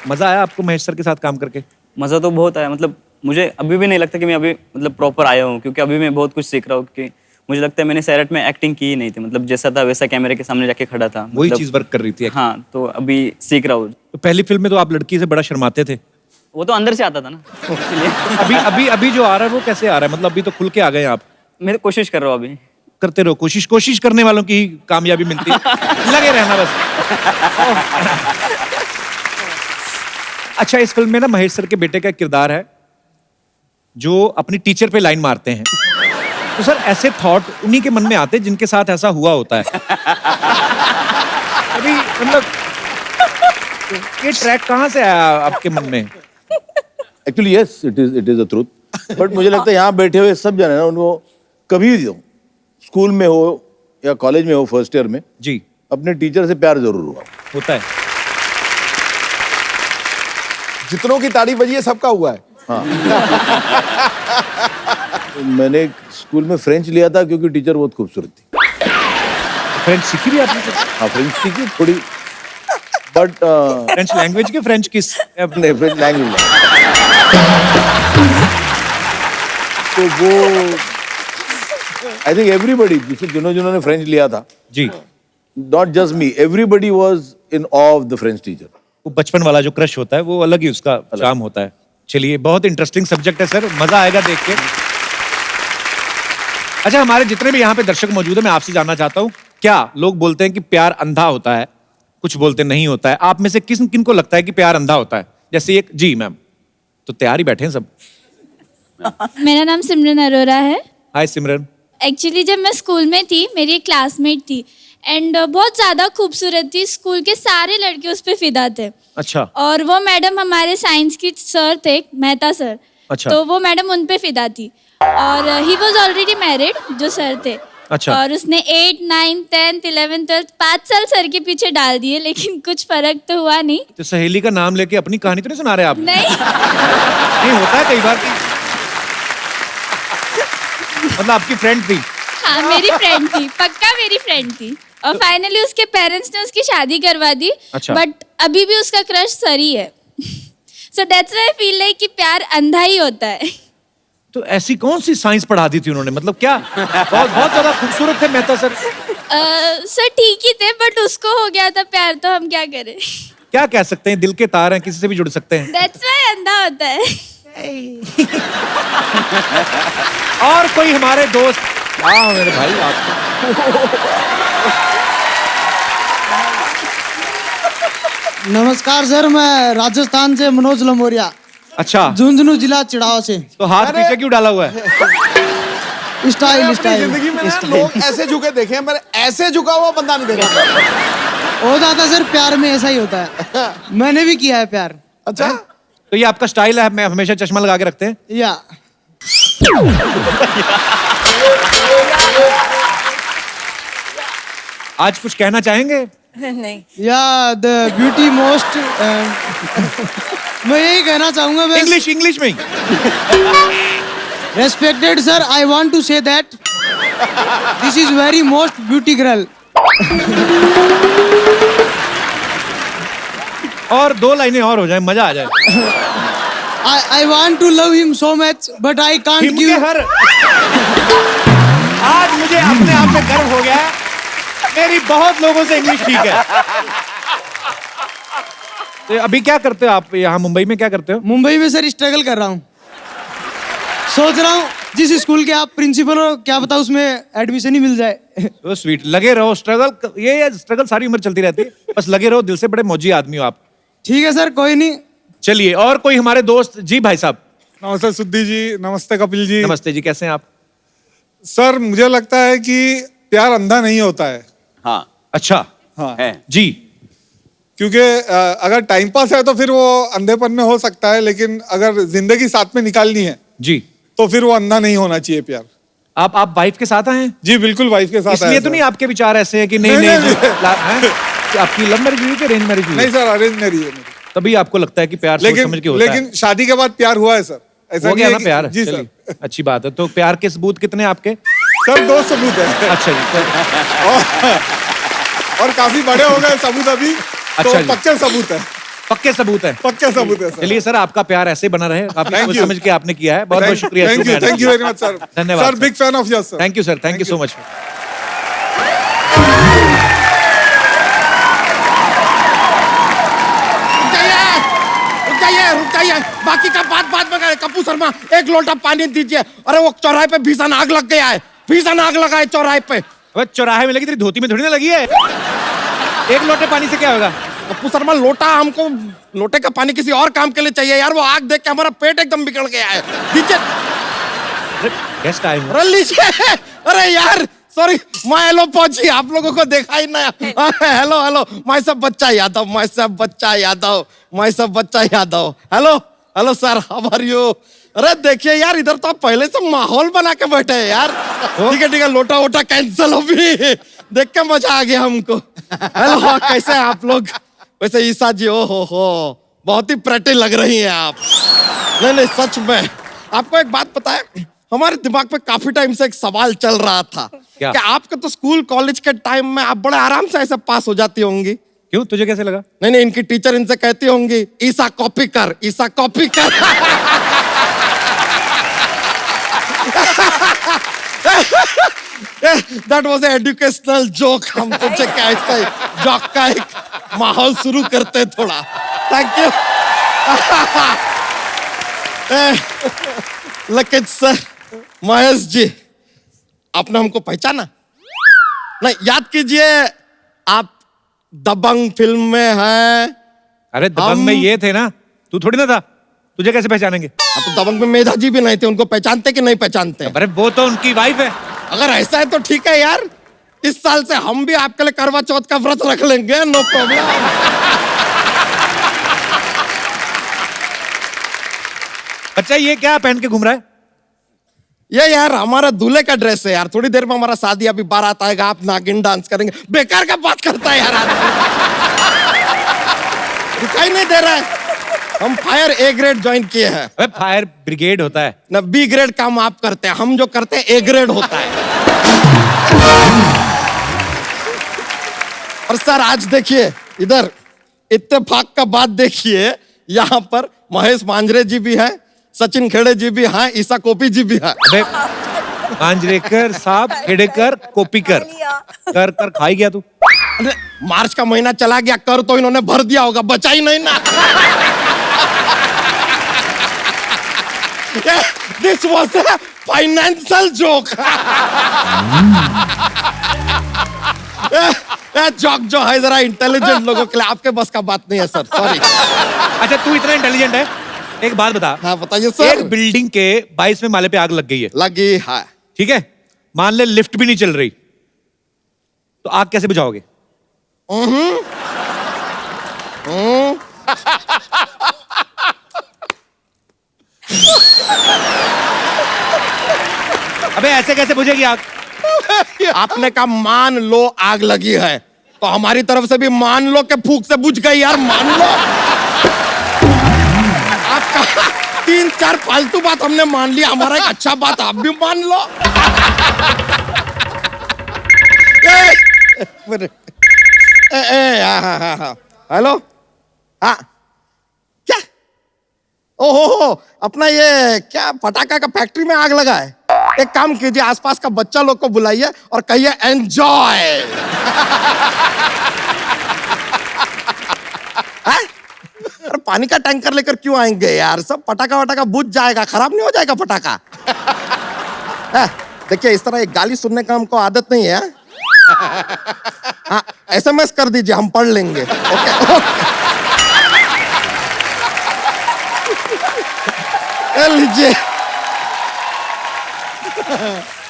मजा आया आपको महेश सर के साथ काम करके? मजा तो बहुत आया, मतलब मुझे अभी भी नहीं लगता कि मैं अभी मतलब प्रॉपर आया हूँ, क्योंकि अभी मैं बहुत कुछ सीख रहा हूँ। क्योंकि मुझे लगता है मैंने सैराट में एक्टिंग की ही नहीं थी, मतलब जैसा था वैसा कैमरे के सामने जाके खड़ा था, वही मतलब, चीज वर्क कर रही थी। हाँ, तो अभी सीख रहा हूँ। तो पहली फिल्म में तो आप लड़की से बड़ा शर्माते थे। वो तो अंदर से आता था ना, इसलिए। अभी जो आ रहा है वो कैसे आ रहा है? मतलब अभी तो खुल के आ गए आप। मैं तो कोशिश कर रहा हूँ अभी। करते रहो कोशिश करने वालों की ही कामयाबी मिलती है। लगे रहना बस। अच्छा, इस फिल्म में ना महेश सर के बेटे का किरदार है जो अपनी टीचर पे लाइन मारते हैं। तो सर ऐसे थॉट उन्हीं के मन में आते हैं जिनके साथ ऐसा हुआ होता है। अभी मतलब ये ट्रैक कहाँ से आया आपके मन में? Actually yes, it is the truth. But मुझे लगता है यहाँ बैठे हुए सब जने ना, उनको कभी भी हो, स्कूल में हो या कॉलेज में हो, फर्स्ट ईयर में जी, अपने टीचर से प्यार जरूर हुआ होता है। जितनों की ताड़ी बजी है सबका हुआ है। हाँ। मैंने स्कूल में फ्रेंच लिया था क्योंकि टीचर बहुत खूबसूरत थी। फ्रेंच सीखी भी आपने? हाँ, फ्रेंच सीखी थोड़ी, बट फ्रेंच लैंग्वेज के फ्रेंच किस? नहीं, फ्रेंच लैंग्वेज। तो वो आई थिंक एवरीबडी, जिन्होंने फ्रेंच लिया था जी, not just me, everybody was in awe of the French teacher. वो बचपन वाला जो क्रश होता है वो अलग ही उसका चार्म होता है। चलिए, बहुत इंटरेस्टिंग सब्जेक्ट है सर, मजा आएगा देख के। अच्छा, हमारे जितने भी यहाँ पे दर्शक मौजूद है, मैं आपसे जानना चाहता हूँ, क्या लोग बोलते हैं कि प्यार अंधा होता है, कुछ बोलते नहीं होता है? आप में से किन को लगता है कि प्यार अंधा होता है? जैसे एक जी मैम, तो तैयार ही बैठे हैं सब। मेरा नाम सिमरन अरोरा है। हाय सिमरन। एक्चुअली जब मैं स्कूल में थी, मेरी एक क्लासमेट थी एंड बहुत ज़्यादा खूबसूरत थी, स्कूल के सारे लड़के उस पर फिदा थे। अच्छा। और वो मैडम हमारे साइंस की सर थे, मेहता सर। अच्छा। तो वो मैडम उन पे फिदा थी और ही वॉज ऑलरेडी मैरिड, जो सर थे। अच्छा। और उसने 8, 9, 10, 11, 12 5 साल सर के पीछे डाल दिए, लेकिन कुछ फर्क तो हुआ नहीं। तो सहेली का नाम लेके अपनी कहानी तो नहीं सुना रहे आप? नहीं। नहीं होता है कई बार कि मतलब आपकी फ्रेंड थी। हाँ, हाँ मेरी फ्रेंड थी, पक्का मेरी फ्रेंड थी। और फाइनली उसके पेरेंट्स ने उसकी शादी करवा दी। अच्छा। बट अभी भी उसका क्रश सरी है। So that's why I feel like कि प्यार अंधा ही होता है। तो ऐसी कौन सी साइंस पढ़ा दी थी उन्होंने, मतलब क्या? बहुत बहुत ज्यादा खूबसूरत थे मेहता सर। सर ठीक ही थे, बट उसको हो गया था प्यार, तो हम क्या करें। क्या कह सकते हैं, दिल के तार हैं, किसी से भी जुड़ सकते हैं। दैट्स व्हाई अंधा होता है। और कोई हमारे दोस्त? हाँ मेरे भाई आप नमस्कार सर, मैं राजस्थान से मनोज लमोरिया। अच्छा। झुंझुनू जिला चिड़ाव से। तो हाथ पीछे क्यों डाला हुआ है? स्टाइल जिंदगी में ना लोग ऐसे झुके देखे हैं, मैंने ऐसे झुका हुआ बंदा नहीं देखा। हो जाता सर, प्यार में ऐसा ही होता है। मैंने भी किया है प्यार। अच्छा। तो ये आपका स्टाइल है, मैं हमेशा चश्मा लगा के रखते हैं? या आज कुछ कहना चाहेंगे? नहीं। या द ब्यूटी मोस्ट मैं यही कहना चाहूंगा बस। इंग्लिश में ही। Respected sir, I want to say that this is very most beauty girl. और 2 लाइनें और हो जाए, मजा आ जाए। I want to love him so much, but I can't him give. के हर आज मुझे अपने आप में गर्व हो गया है, मेरी बहुत लोगों से इंग्लिश ठीक है। तो अभी क्या करते हो आप यहाँ मुंबई में, क्या करते हो? मुंबई में सर स्ट्रगल कर रहा हूँ। सोच रहा हूँ जिस स्कूल के आप प्रिंसिपल हो, क्या पता उसमें एडमिशन ही मिल जाए। तो स्वीट, लगे रहो, स्ट्रगल ये स्ट्रगल सारी उम्र चलती रहती है, बस लगे रहो, दिल से बड़े मौजी आदमी हो आप। ठीक है सर, कोई नहीं। चलिए, और कोई हमारे दोस्त? जी भाई साहब। नमस्ते सुद्दी जी, नमस्ते कपिल जी। नमस्ते जी, कैसे हैं आप? सर मुझे लगता है कि प्यार अंधा नहीं होता है। हाँ। अच्छा। हाँ है जी। क्योंकि अगर टाइम पास है तो फिर वो अंधेपन में हो सकता है, लेकिन अगर जिंदगी साथ में निकालनी है जी तो फिर वो अंधा नहीं होना चाहिए प्यार। आप वाइफ के साथ आए हैं? जी बिल्कुल, वाइफ के साथ आए इसलिए तो सर। नहीं आपके विचार ऐसे हैं कि नहीं नहीं, नहीं, नहीं, आपकी लव मैरिज हुई कि अरेंज मैरिज हुई? नहीं सर, अरेंज मैरिज है मेरी। तभी आपको लगता है कि प्यार सोच समझ के होता है। लेकिन शादी के बाद प्यार हुआ है सर, ऐसा हो नहीं गया है ना कि- प्यार? जी चलिए, सर। अच्छी बात है। तो प्यार के सबूत कितने आपके? सर 2 सबूत है। अच्छा जी। और काफी बड़े हो गए सबूत अभी, अच्छा तो जी। पक्के सबूत है। पक्के सबूत है? पक्के सबूत है सर। चलिए सर, आपका प्यार ऐसे ही बना रहे, काफी Thank सोच you. समझ के आपने किया है, बहुत बहुत शुक्रिया। Thank you very much sir. धन्यवाद sir, big fan of your sir. Thank you sir, thank you so much. रुक जाइए, बाकी का बात में करें। कपूर शर्मा, 1 लोटा पानी दीजिए। अरे वो चौराहे पे भीषण आग लग गया है, भीषण आग लगा है चौराहे पे। अबे चौराहे में लगी, तेरी धोती में थोड़ी ना लगी है। 1 लोटे पानी से क्या होगा? कपूर शर्मा, लोटा हमको, लोटे का पानी किसी और काम के लिए चाहिए यार। वो आग देख के हमारा पेट एकदम बिगड़ गया है। दीजिए। गेस्ट आए हुए। अरे लीजिए। अरे यार सॉरी, मैं हेलो पहुंची, आप लोगों को देखा ही ना। हेलो हेलो, मैं सब बच्चा यादव, मैं सब बच्चा यादव, मैं सब Bachcha Yadav. Hello hello sir, how are you? अरे देखिए यार, इधर तो आप पहले से माहौल बना के बैठे हैं यार। ठीक है, लोटा वोटा कैंसिल हो भी, देख के मजा आ गया हमको। हेलो, कैसे हैं आप लोग? वैसे ईसा जी, ओ हो, बहुत ही प्रेटी लग रही हैं आप। नहीं सच में, आपको एक बात पता है, हमारे दिमाग पे काफी टाइम से एक सवाल चल रहा था क्या? कि आपके तो स्कूल कॉलेज के टाइम में आप बड़े आराम से ऐसे पास हो जाती होंगी। क्यों, तुझे कैसे लगा? नहीं, इनकी टीचर इनसे कहती होंगी, ईसा कॉपी कर, ईसा कॉपी कर। That was educational joke. हम तुमसे कैसे जोक का एक माहौल शुरू करते हैं थोड़ा। Thank you. लेकिन सर, महेश जी, आपने हमको पहचाना? नहीं, याद कीजिए, आप दबंग फिल्म में हैं। अरे दबंग में ये थे ना, तू थोड़ी ना था, तुझे कैसे पहचानेंगे? तो दबंग में मेधा जी भी नहीं थे, उनको पहचानते कि नहीं पहचानते? अरे वो तो उनकी वाइफ है। अगर ऐसा है तो ठीक है यार, इस साल से हम भी आपके लिए करवा चौथ का व्रत रख लेंगे, नो प्रॉब्लम। अच्छा, ये क्या पहन के घूम रहा है? ये यार हमारा दूल्हे का ड्रेस है यार। थोड़ी देर में हमारा शादी, अभी बारात आएगा, आप नागिन डांस करेंगे। बेकार का बात करता है यार आदमी। दिखाई नहीं दे रहा है? हम फायर ए ग्रेड ज्वाइन किए हैं। अबे फायर ब्रिगेड होता है ना, बी ग्रेड काम आप करते हैं, हम जो करते हैं ए ग्रेड होता है। और सर आज देखिए इधर इत्तेफाक का बात देखिए, यहाँ पर महेश मांजरे जी भी हैं, सचिन खेड़े जी भी हैं, ईसा कोपी जी भी हैं। अबे मांजरेकर साहब, खेड़ेकर, कोपीकर, कर कर खाई गया तू। अरे मार्च का महीना चला गया, कर तो इन्होंने भर दिया होगा, बचा ही नहीं ना। This was a financial joke. Joke जो है जरा इंटेलिजेंट लोगों के लिए, आपके बस का बात नहीं है सर, सॉरी। अच्छा तू इतना इंटेलिजेंट है, एक बात बता। हाँ बताइए सर। एक बिल्डिंग के 22वें माले पे आग लग गई है। लगी है। ठीक है, मान ले लिफ्ट भी नहीं चल रही, तो आग कैसे बुझाओगे? अबे ऐसे कैसे बुझेगी आग? आपने कहा मान लो आग लगी है, तो हमारी तरफ से भी मान लो के फूंक से बुझ गई यार, मान लो। आपका 3-4 फालतू बात हमने मान लिया, हमारा एक अच्छा बात आप भी मान लो। हेलो, हाँ क्या? ओहो, अपना ये क्या पटाखा का फैक्ट्री में आग लगा है? एक काम कीजिए, आसपास का बच्चा लोग को बुलाइए और कहिए एंजॉय। अरे पानी का टैंकर लेकर क्यों आएंगे यार, सब पटाखा वटाखा बुझ जाएगा, खराब नहीं हो जाएगा पटाखा। देखिए इस तरह एक गाली सुनने का हमको आदत नहीं है। हाँ SMS कर दीजिए, हम पढ़ लेंगे। ओके लीजिए।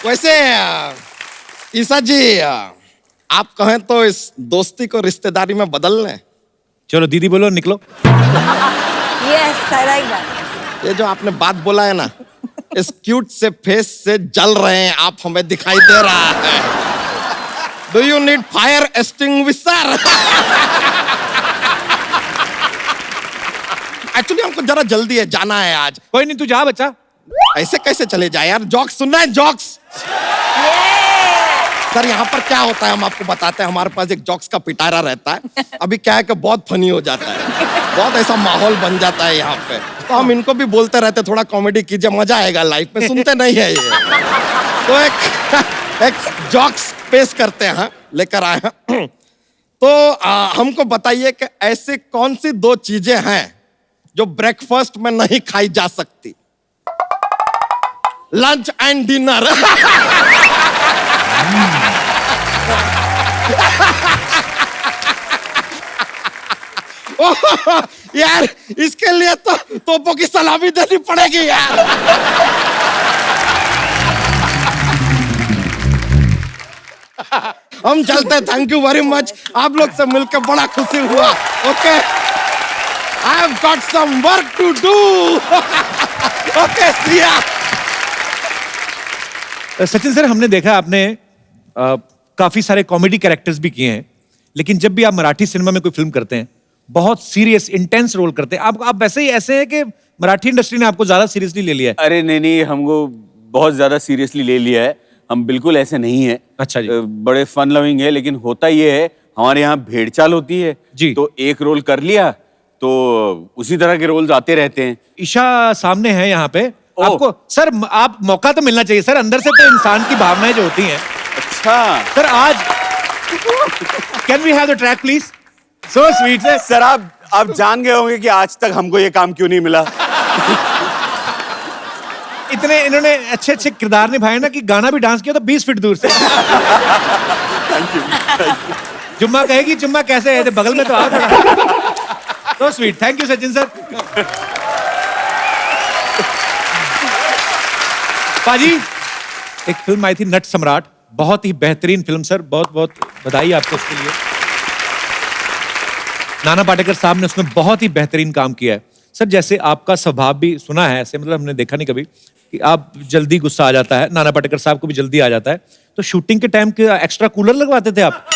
वैसे ईसा जी, आप कहें तो इस दोस्ती को रिश्तेदारी में बदल लें। चलो दीदी बोलो, निकलो। Yes, I like that. ये जो आपने बात बोला है ना, इस क्यूट से फेस से जल रहे हैं आप, हमें दिखाई दे रहा है। Do you need fire extinguisher? Actually हमको जरा जल्दी है, जाना है आज। कोई नहीं, तू जा बच्चा। ऐसे कैसे चले जाए यार, जॉक्स सुनना है, जॉक्स। सर यहाँ पर क्या होता है हम आपको बताते हैं, हमारे पास एक जॉक्स का पिटारा रहता है। अभी क्या है कि बहुत फनी हो जाता है, बहुत ऐसा माहौल बन जाता है यहाँ पे, तो हम इनको भी बोलते रहते थोड़ा कॉमेडी कीजिए, मजा आएगा लाइफ में। सुनते नहीं है ये, तो एक जॉक्स पेश करते हैं, लेकर आए हैं। तो हमको बताइए कि ऐसी कौन सी 2 चीजें हैं जो ब्रेकफास्ट में नहीं खाई जा सकती? Lunch and dinner. यार इसके लिए तो तोपों की सलामी देनी पड़ेगी यार। हम चलते, थैंक यू वेरी मच, आप लोग से मिलकर बड़ा खुशी हुआ। Okay, I have got some work to do. Okay see ya. Sachin sir, हमने देखा आपने काफी सारे कॉमेडी कैरेक्टर्स भी किए हैं, लेकिन जब भी आप मराठी सिनेमा में कोई फिल्म करते हैं, बहुत सीरियस इंटेंस रोल करते हैं। आप वैसे ही ऐसे हैं कि मराठी इंडस्ट्री ने आपको ज्यादा सीरियसली ले लिया है? अरे नहीं, हमको बहुत ज्यादा सीरियसली ले लिया है, हम बिल्कुल ऐसे नहीं है। अच्छा जी। बड़े फन लविंग है, लेकिन होता ये है हमारे यहाँ भेड़चाल होती है जी, तो एक रोल कर लिया तो उसी तरह के रोल्स आते रहते हैं। ईशा सामने है यहाँ पे, आपको सर आप मौका तो मिलना चाहिए सर, अंदर से तो इंसान की भावनाएं जो होती हैं। अच्छा सर, आज can we have the track please? So sweet sir. आप जान गए होंगे कि आज तक हमको ये काम क्यों नहीं मिला। इतने इन्होंने अच्छे अच्छे किरदार निभाए ना कि गाना भी डांस किया तो 20 फीट दूर से। जुम्मा कहेगी जुम्मा कैसे है, बगल में तो आओ थोड़ा। तो sweet, thank you Sachin sir. पाजी, एक फिल्म आई थी नट सम्राट, बहुत ही बेहतरीन फिल्म सर, बहुत बहुत बधाई आपको उसके लिए। नाना पाटेकर साहब ने उसमें बहुत ही बेहतरीन काम किया है सर। जैसे आपका स्वभाव भी सुना है ऐसे, मतलब हमने देखा नहीं कभी कि आप जल्दी गुस्सा आ जाता है, नाना पाटेकर साहब को भी जल्दी आ जाता है, तो शूटिंग के टाइम के एक्स्ट्रा कूलर लगवाते थे आप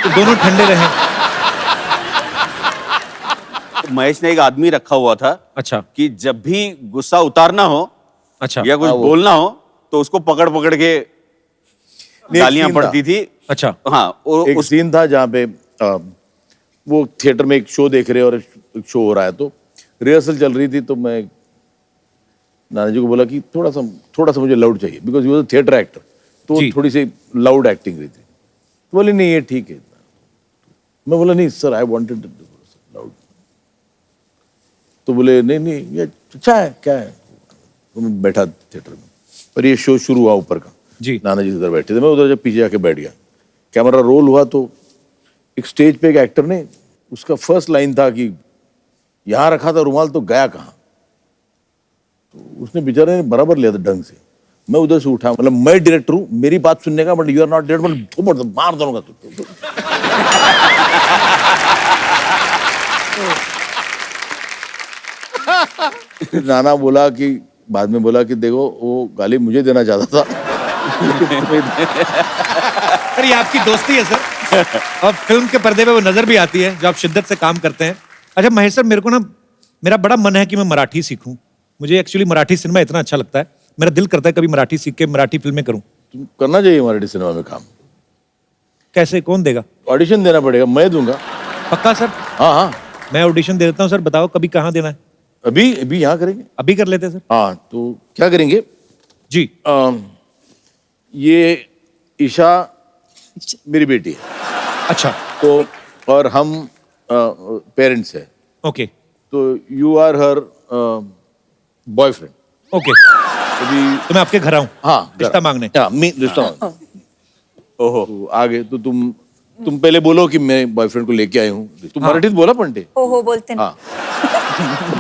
तो दोनों ठंडे रहे। महेश ने एक आदमी रखा हुआ था। अच्छा। कि जब भी गुस्सा उतारना हो, अच्छा, या कुछ बोलना हो, तो उसको पकड़ पकड़ के गालियां पड़ती थी। अच्छा। हाँ, एक सीन था जहाँ पे वो थिएटर में एक शो देख रहे और एक शो हो रहा है, तो रिहर्सल चल रही थी, तो मैं नाना जी को बोला कि थोड़ा सा मुझे लाउड चाहिए, because you was a theatre actor, तो थोड़ी सी लाउड एक्टिंग रही थी। तो बोले नहीं ये ठीक है। मैं बोला नहीं सर, आई वांटेड लाउड। तो बोले नहीं ये अच्छा है, क्या है। तो मैं बैठा थिएटर में और ये शो शुरू हुआ ऊपर का जी। नाना जी उधर बैठे थे, मैं उधर जब पीछे जाके बैठ गया, कैमरा रोल हुआ, तो एक स्टेज पे एक एक्टर ने, उसका फर्स्ट लाइन था कि यहां रखा था रुमाल तो गया कहाँ। तो उसने बेचारे ने बराबर लिया था ढंग से। मैं उधर से उठा, मतलब मैं डायरेक्टर हूँ, मेरी बात सुनने का, but you are not director, मतलब थोपड़ मार दूंगा तू। नाना बोला कि बाद में बोला कि देखो वो गाली मुझे देना चाहता था। सर ये आपकी दोस्ती है सर, और फिल्म के पर्दे पे वो नजर भी आती है जो आप शिद्दत से काम करते हैं। अच्छा महेश सर, मेरे को ना, मेरा बड़ा मन है कि मैं मराठी सीखूं। मुझे एक्चुअली मराठी सिनेमा इतना अच्छा लगता है, मेरा दिल करता है कभी मराठी सीख के मराठी फिल्में करूं। तुम करना चाहिए मराठी सिनेमा में काम। कैसे, कौन देगा? ऑडिशन देना पड़ेगा, मैं दूंगा। पक्का सर? हाँ, मैं ऑडिशन दे देता हूँ सर। बताओ कभी कहाँ देना है? अभी यहाँ करेंगे। अभी कर लेते हैं सर। हाँ, तो क्या करेंगे जी? ये ईशा मेरी बेटी है। अच्छा। तो और हम पेरेंट्स हैं। ओके। तो you are her boyfriend. Okay. अभी तो मैं आपके घर आऊं? हाँ, रिश्ता मांगने। हाँ, रिश्ता मांगने। ओहो, तो आगे तो तुम पहले बोलो कि मैं बॉयफ्रेंड को लेके आई हूँ। तुम मराठीत बोला पंटे? हो बोलते हैं। हाँ,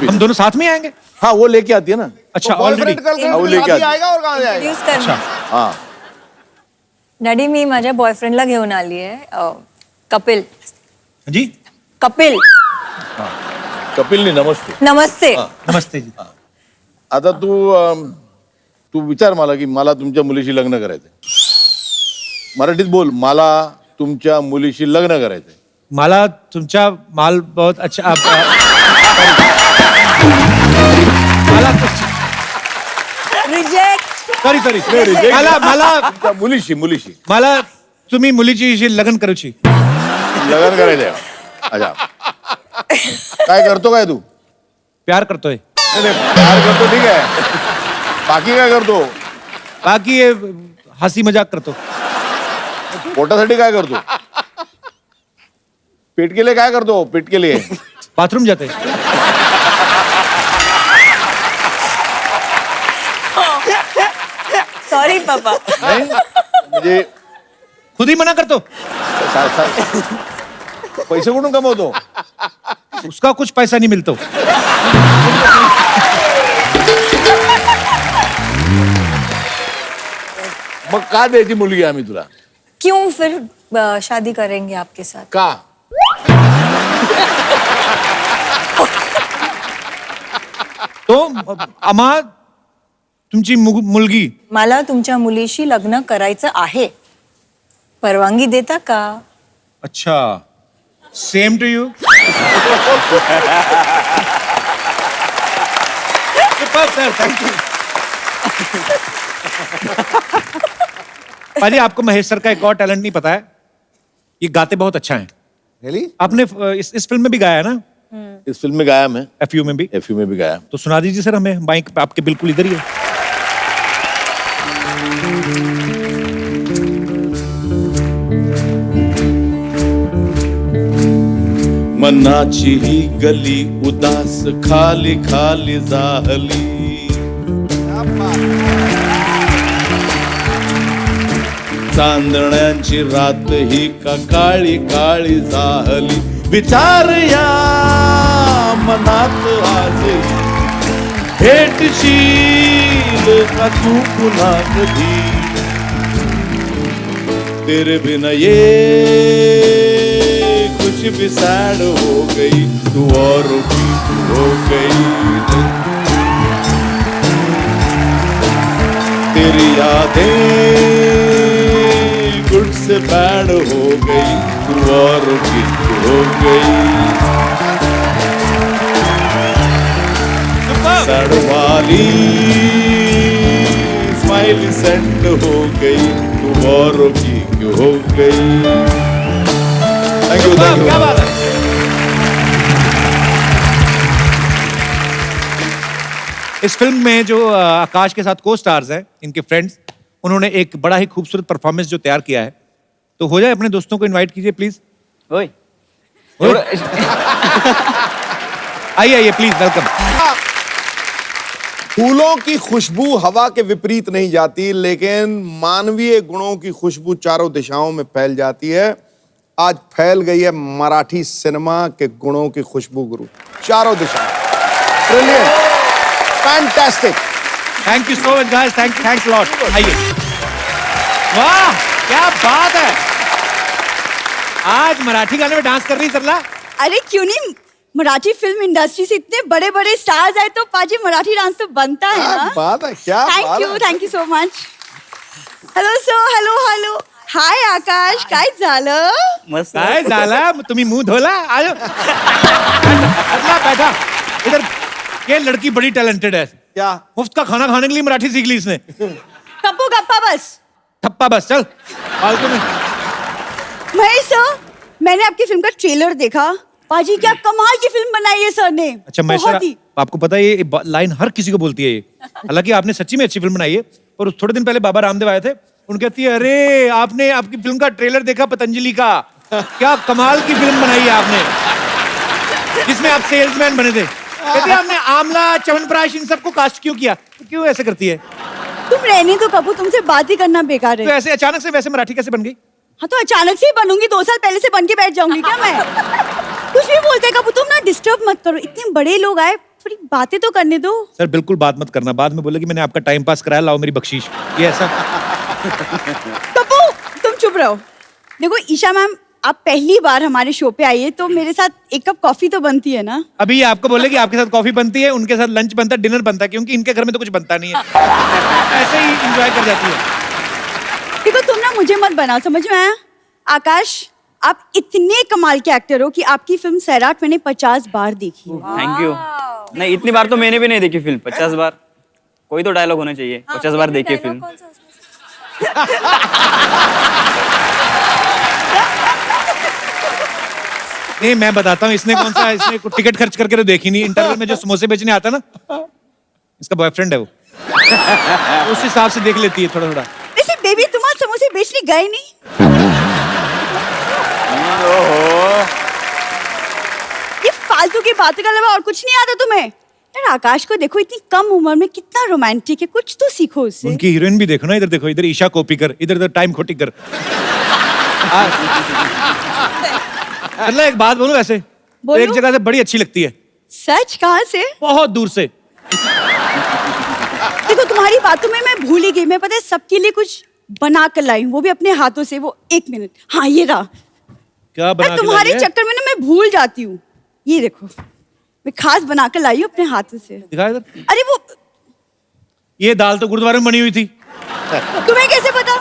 हम दोनों साथ में आएंगे? हाँ, वो लेके आती है ना। अच्छा, बॉयफ्रेंड गर्लफ्रेंड वो लेके आती है। आएगा और कहाँ जाएगा? Introduce करना। हाँ, डॅडी मी माझ्या बॉयफ्रेंडला घेऊन आली आहे, कपिल। जी? कपिल। कपिल नहीं, नमस्ते। नमस्ते। नमस्ते जी। आता तू विचार मला की मला तुमच्या मुलीशी लग्न करायचंय। मराठीत बोल, मला तुमच्या मुलीशी लग्न करायचंय। माला तुमचा माल बहुत अच्छा माला रिजेक्ट। सॉरी मला मुलीशी मला तुम्ही मुलीची लग्न करूची। लग्न करायचंय। अच्छा, काय करतो काय तू? प्यार करतोय। प्यार करतो ठीक आहे, बाकी काय करतो? बाकी ये हंसी मजाक करतो। पोटासाठी काय करतो? पेट के लिए काय करतो? पेट के लिए बाथरूम जाते। सॉरी पापा। नहीं, म्हणजे खुद ही मना करतो। पैसे कुठून कमवतो? उसका कुछ पैसा नहीं मिलता। मग का द्यायची मुलगी आम्ही तुला? क्यों फिर शादी करेंगे आपके साथ? का? तो आम्हा तुमची मुलगी, मला तुमच्या मुलीशी लग्न करायचं आहे, परवानगी देता का? अच्छा, same to you. Sir thank you. पाजी, आपको महेश सर का एक और टैलेंट नहीं पता है, ये गाते बहुत अच्छा है। Really? आपने इस फिल्म में भी गाया है ना? इस फिल्म में गाया मैं, एफयू में भी। एफयू में भी गाया। तो सुना दीजिए सर हमें, माइक पे आपके बिल्कुल इधर ही है। मनाची ही गली उदास खाली खाली जाहली, चांदण्यांची रात ही का काळी काळी जाहली, विचार या मनात आज भेटशील का तू पुन्हा कधी, तेरे बिना ये कुछ भी सैड हो गई, तू और भी हो गई, तेरी यादें गुड से बैड हो गई, तू और भी हो गई। सैड वाली स्माइल सेंड हो गई, टुमारो की क्यों हो गई। Thank you, thank you. क्या बात है। इस फिल्म में जो आकाश के साथ को स्टार्स हैं, इनके फ्रेंड्स, उन्होंने एक बड़ा ही खूबसूरत परफॉर्मेंस जो तैयार किया है, तो हो जाए अपने दोस्तों को इनवाइट कीजिए प्लीज। ओए आइए आइए प्लीज, वेलकम। फूलों की खुशबू हवा के विपरीत नहीं जाती, लेकिन मानवीय गुणों की खुशबू चारों दिशाओं में फैल जाती है। आज फैल गई है मराठी सिनेमा के गुणों की खुशबू गुरु, चारों दिशाओं। Brilliant, fantastic. Thank you so much guys, thanks lot. आइए। वाह क्या बात है, आज मराठी गाने में डांस कर रही सरला। अरे क्यों नहीं, मराठी फिल्म इंडस्ट्री से इतने बड़े बड़े स्टार्स आए तो पाजी मराठी डांस तो बनता है ना। बात है, क्या thank you so much. Hello hi Akash, काय झालं? मस्त काय झालं, तुम्ही मुंह धोला। आयो बैठा इधर। ये लड़की बड़ी टैलेंटेड है। क्या? मुफ्त का खाना खाने के लिए मराठी सीख ली इसने। कप्पू गप्पा बस, थप्पा बस, चल फालतू में। महेश सर, मैंने आपकी फिल्म का ट्रेलर देखा। पाजी क्या कमाल की फिल्म बनाई है सर ने। अच्छा मैं बहुत ही। आपको पता है ये लाइन हर किसी को बोलती है ये। हालांकि आपने सच्ची में अच्छी फिल्म बनाई है, पर थोड़े दिन पहले बाबा रामदेव आए थे, उन कहती है अरे आपने आपकी फिल्म का ट्रेलर देखा पतंजलि का, क्या कमाल की फिल्म बनाई है आपने, जिसमें आप सेल्समैन बने थे। कहते आपने आमला च्यवनप्राश इन सबको कास्ट क्यों किया, क्यों ऐसे करती है? तुम रहने तो कपूर, तुमसे बात ही करना बेकार है। तो ऐसे अचानक से वैसे मराठी कैसे बन गई? हाँ तो अचानक से ही बनूंगी, 2 साल पहले से बन के बैठ जाऊंगी क्या मैं? कुछ भी बोलते कपूर, तुम ना डिस्टर्ब मत करो, इतने बड़े लोग आए, थोड़ी बातें तो करने दो। सर बिल्कुल बात मत करना, बाद में बोले कि मैंने आपका टाइम पास कराया, लाओ मेरी बख्शीश, ये ऐसा। कपू तुम चुप रहो। देखो ईशा मैम, आप पहली बार हमारे शो पे आई है तो मेरे साथ एक कप कॉफी तो बनती है ना। अभी ये आपको बोले कि आपके साथ कॉफी बनती है, उनके साथ लंच बनता है, डिनर बनता है, क्योंकि इनके घर में तो कुछ बनता नहीं है। ऐसे ही एंजॉय कर जाती है। देखो तुम ना मुझे मत बनाओ, समझ में आया? आकाश, आप इतने कमाल के एक्टर हो कि आपकी फिल्म सैराट मैंने 50 बार देखी है। Thank you. नहीं इतनी बार तो मैंने भी नहीं देखी फिल्म, 50 बार। कोई तो डायलॉग होना चाहिए। 50 बार देखी फिल्म। नहीं मैं बताता हूँ, इसने कौन सा, इसने टिकट खर्च करके तो देखी नहीं। इंटरवल में जो समोसे बेचने आता ना, इसका बॉयफ्रेंड है वो। उस हिसाब से देख लेती है थोड़ा थोड़ा। वैसे बेबी तुम आज समोसे बेचने गए नहीं? ये फालतू की बातें के अलावा और कुछ नहीं आता तुम्हें? यार आकाश को देखो, इतनी कम उम्र में कितना रोमांटिक है, कुछ तो सीखो उससे। उनकी हीरोइन भी देखो ना, इधर देखो, इधर ईशा कोपीकर, इधर टाइम खोटीकर। मतलब एक बात बोलूं ऐसे, तो एक जगह से बड़ी अच्छी लगती है। सच? कहाँ से? बहुत दूर से। देखो तुम्हारी बातों में मैं भूल ही गई, मैं पता है सबके लिए कुछ बना कर लाई हूँ, वो भी अपने हाथों से। वो 1 मिनट, हाँ ये रहा। क्या बना के तुम्हारे लाई है? चक्कर में ना मैं भूल जाती हूँ। ये देखो, मैं खास बना कर लाई हूँ अपने हाथों से। दिखा इधर। अरे वो, ये दाल तो गुरुद्वारे में बनी हुई थी। तुम्हें कैसे पता?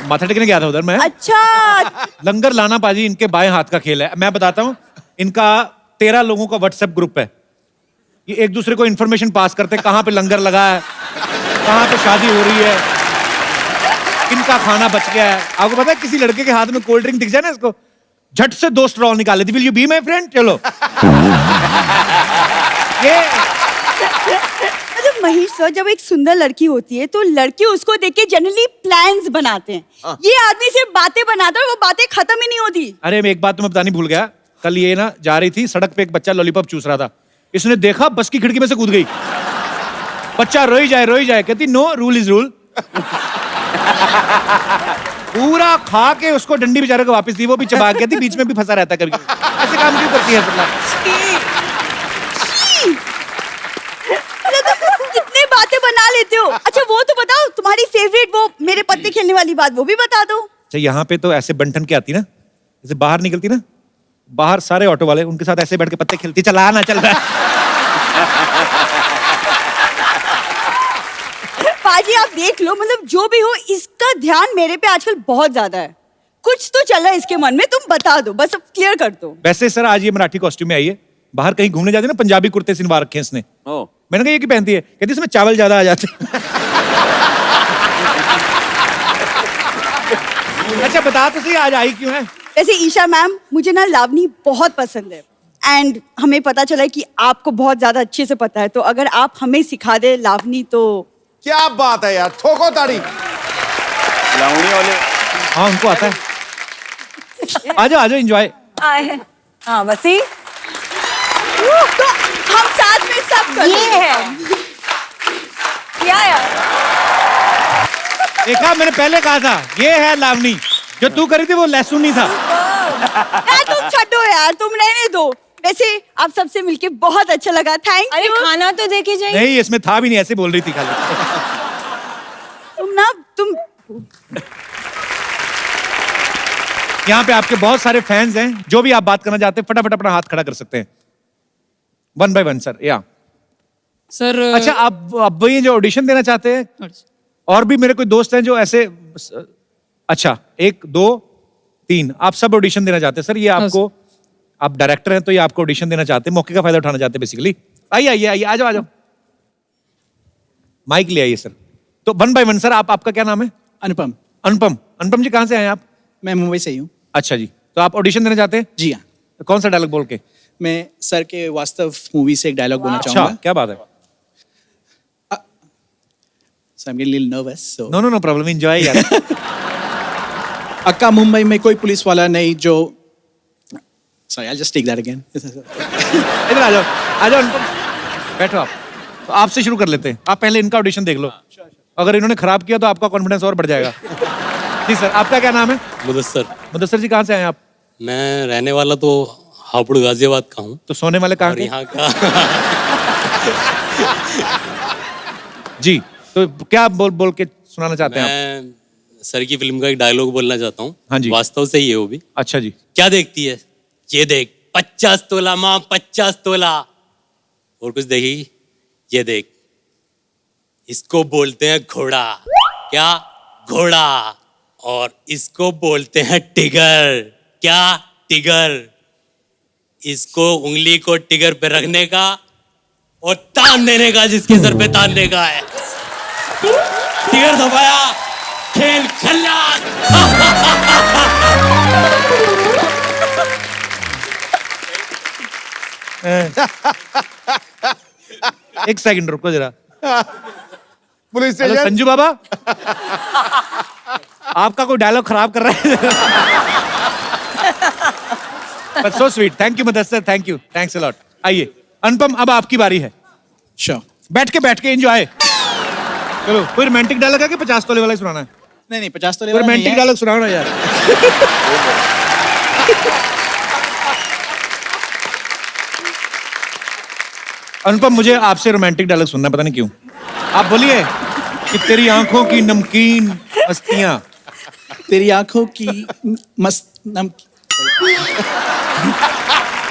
माथा टेकने गया था उधर मैं। अच्छा। लंगर लाना पाजी इनके बाएं हाथ का खेल है। मैं बताता हूँ, इनका 13 लोगों का व्हाट्सएप ग्रुप है। ये एक दूसरे को इन्फॉर्मेशन पास करते हैं, कहाँ पे लंगर लगा है, कहाँ पे शादी हो रही है, किनका खाना बच गया है। आपको पता है किसी लड़के के हाथ में कोल्ड ड्रिंक दिख जाए ना, इसको झट से 2 स्ट्रॉ निकाले थी। Will you be my friend? चलो। ये महेश सर, जब एक सुंदर लड़की होती है तो लड़के उसको देख के जनरली प्लान्स बनाते हैं। ये आदमी सिर्फ बातें बनाता है और वो बातें खत्म ही नहीं होती। अरे मैं एक बात तुम्हें बतानी भूल गया। कल ये ना जा रही थी सड़क पे, एक बच्चा लॉलीपॉप चूस रहा था। इसने देखा, बस की खिड़की में से कूद गई। बच्चा रोई जाए, कहती नो, रूल इज रूल। पूरा खा के उसको डंडी बेचारे को वापस दी, वो भी चबा के थी, बीच में भी फंसा रहता कभी। ऐसे काम क्यों करती है? कितने बातें बना लेते हो। अच्छा वो तो बताओ, तुम्हारी फेवरेट वो मेरे पत्ते खेलने वाली बात वो भी बता दो। अच्छा यहाँ पे तो ऐसे बंठन के आती ना, जैसे बाहर निकलती ना, बाहर सारे ऑटो वाले उनके साथ ऐसे बैठ के पत्ते खेलती, चला ना चल रहा है। पाजी आप देख लो, मतलब जो भी हो, इसका ध्यान मेरे पे आजकल बहुत ज्यादा है। कुछ तो चल रहा है इसके मन में, तुम बता दो, बस अब क्लियर कर दो। वैसे सर आज ये मराठी कॉस्ट्यूम में आई है, बाहर कहीं घूमने जाते ना, पंजाबी कुर्ते सिलवा रखे हैं इसने। मैंने कहा ये की पहनती है? कहती इसमें चावल ज्यादा आ जाते हैं। अच्छा बता तो सही, आज आई क्यों है? वैसे ईशा मैम, मुझे ना लावनी बहुत पसंद है एंड हमें पता चला है कि आपको बहुत ज्यादा अच्छे से पता है, तो अगर आप हमें सिखा दे लावनी तो। क्या बात है यार, ठोको ताड़ी। लावणी वाले हाँ उनको आता है। आ जाओ एंजॉय। हाँ वसी तो हम साथ में सब कर ये है क्या यार? देखा, मैंने पहले कहा था ये है लावनी। जो तू करी थी वो लहसुन ही था। यार तुम छड्डो यार, तुम रहने दो। वैसे आप सबसे मिलके बहुत अच्छा लगा, थैंक अरे यू। खाना तो देखे जाइए। नहीं इसमें था भी नहीं, ऐसे बोल रही थी खाली। तुम यहाँ पे आपके बहुत सारे फैंस हैं, जो भी आप बात करना चाहते हैं फटाफट अपना हाथ खड़ा कर सकते हैं। 1 by 1 सर। या सर अच्छा, आप ये जो ऑडिशन देना चाहते हैं, और भी मेरे कोई दोस्त हैं जो ऐसे, अच्छा 1 2 3 आप सब ऑडिशन देना चाहते हैं सर। ये आपको, आप डायरेक्टर हैं तो ये आपको ऑडिशन देना चाहते हैं, मौके का फायदा उठाना चाहते हैं बेसिकली। आइए आ जाओ। माइक ले आइए सर। तो 1 by 1 सर, आपका क्या नाम है? अनुपम। अनुपम जी कहाँ से आए आप? मैं मुंबई से ही हूँ। अच्छा जी, तो आप ऑडिशन देना चाहते हैं? जी हाँ। कौन सा डायलॉग बोल के? मैं सर के वास्तव मूवी से एक डायलॉग बोलना चाहूंगा। अच्छा, क्या बात है। So I'm getting a little nervous. So. No problem, enjoy यार। अक्का मुंबई में कोई पुलिस वाला नहीं जो, sorry I'll just take that again. इधर आ जाओ अनुपम, बैठो आप। तो आपसे शुरू कर लेते हैं, आप पहले इनका ऑडिशन देख लो। अगर इन्होंने खराब किया तो आपका कॉन्फिडेंस और बढ़ जाएगा। जी सर, आपका क्या नाम है? मुदस्सर जी कहाँ से आए आप? मैं रहने वाला तो हापुड़ गाजियाबाद का हूँ। तो सोने वाले कहाँ के? यहाँ का। जी, तो क्या बोल के सुनाना चाहते हैं आप? मैं सर की फिल्म का एक डायलॉग बोलना चाहता हूँ। हाँ जी। वास्तव से ही है वो भी। अच्छा जी। क्या देखती है? ये देख 50 तोला माँ 50 तोला। और कुछ देखेगी? ये देख, इसको बोलते हैं घोड़ा। क्या? घोड़ा। और इसको बोलते हैं टिगर। क्या? टिगर। इसको उंगली को टिगर पे रखने का और तान देने का, जिसके सर पे तानने का है। टिगर दबाया, खेल खल्लास। एक सेकंड रुको जरा। Police hello station. Sanju Baba, आपका कोई डायलॉग खराब कर रहा है। So sweet, thank you Mudassir, thank you, thanks a lot. आइए अनुपम, अब आपकी बारी है। Sure. बैठ के एंजॉय। चलो, कोई रोमांटिक डायलॉग है कि 50 तोले वाला ही सुनाना है? नहीं 50 तोले कोई वाला नहीं रोमांटिक है। डायलॉग सुनाओ ना यार। अनुपम, मुझे आपसे रोमांटिक डायलॉग सुनना, पता नहीं क्यों। आप बोलिए कि तेरी आंखों की नमकीन मस्तियां। तेरी आंखों की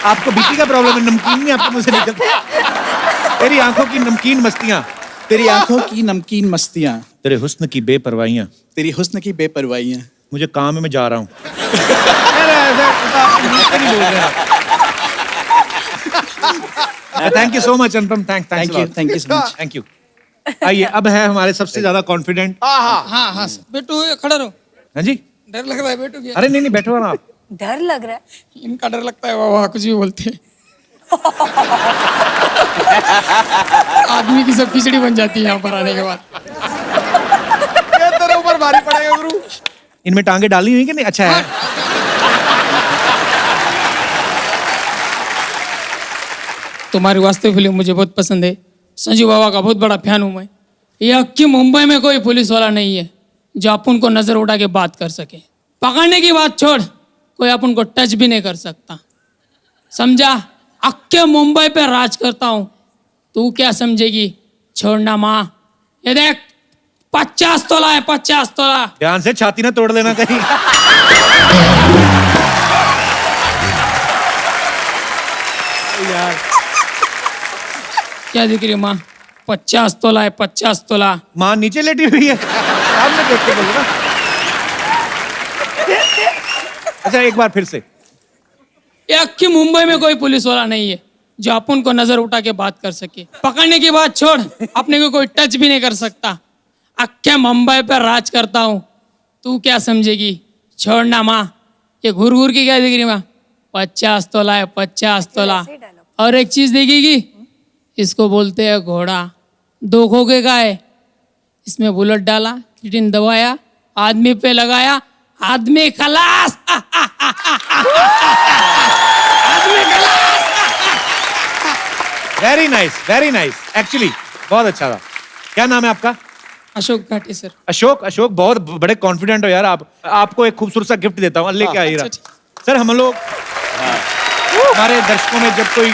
आपको बीपी का प्रॉब्लम है? नमकीन नहीं आपके मुंह से निकलता। तेरी आंखों की नमकीन मस्तियां। तेरी आंखों की नमकीन मस्तियां। तेरे हुस्न की बेपरवाहियां। तेरी हुस्न की बेपरवाहियां। मुझे काम है, मैं जा रहा हूँ। Thank you so much Anupam, Thank you so much. Thank you. आइए, अब है हमारे सबसे ज्यादा कॉन्फिडेंट। हाँ बेटू खड़ा रहो। हाँ जी, डर लग रहा है बेटू क्या? अरे नहीं बैठो ना आप। डर लग रहा है? इनका डर लगता है, वाह कुछ भी बोलते हैं। आदमी की सब खिचड़ी बन जाती है यहाँ पर आने के बाद। ये तेरे ऊपर भारी पड़ेगा गुरु। इनमें टांगे डाली हुई कि नहीं? अच्छा है। तुम्हारी वास्तविक फिल्म मुझे बहुत पसंद है। संजू बाबा का बहुत बड़ा फैन हूँ मैं। ये अक्की मुंबई में कोई पुलिस वाला नहीं है जो अपन को नजर उठा के बात कर सके। पकड़ने की बात छोड़, कोई अपन को टच भी नहीं कर सकता, समझा? अक्के मुंबई पे राज करता हूँ, तू क्या समझेगी? छोड़ना माँ। ये देख 50 तोला है, 50 तोला। ध्यान से छाती ना तोड़ लेना कहीं। यार क्या दिख रही है माँ? 50 तोला है, 50 तोला। माँ नीचे लेटी हुई है, सामने देख के बोलो ना। अच्छा एक बार फिर से। ये अक्की मुंबई में कोई पुलिस वाला नहीं है जो अपन को नजर उठा के बात कर सके। पकड़ने की बात छोड़, अपने को कोई टच भी नहीं कर सकता। अक्के मुंबई पर राज करता हूँ, तू क्या समझेगी? छोड़ना माँ, ये घूर घूर की क्या दिख रही माँ? 50 तोला है, 50 तोला। और एक चीज दिखेगी, इसको बोलते हैं घोड़ा। 2 खोखे का है, इसमें बुलेट डाला, किटिन दबाया, आदमी पे लगाया, आदमी खलास। आदमी खलास। Very nice, very nice. Actually बहुत अच्छा था। क्या नाम है आपका? अशोक घाटी सर। अशोक, अशोक बहुत बड़े कॉन्फिडेंट हो यार आप। आपको एक खूबसूरत सा गिफ्ट देता हूँ, लेके आइए। सर हम लोग हमारे दर्शकों में जब कोई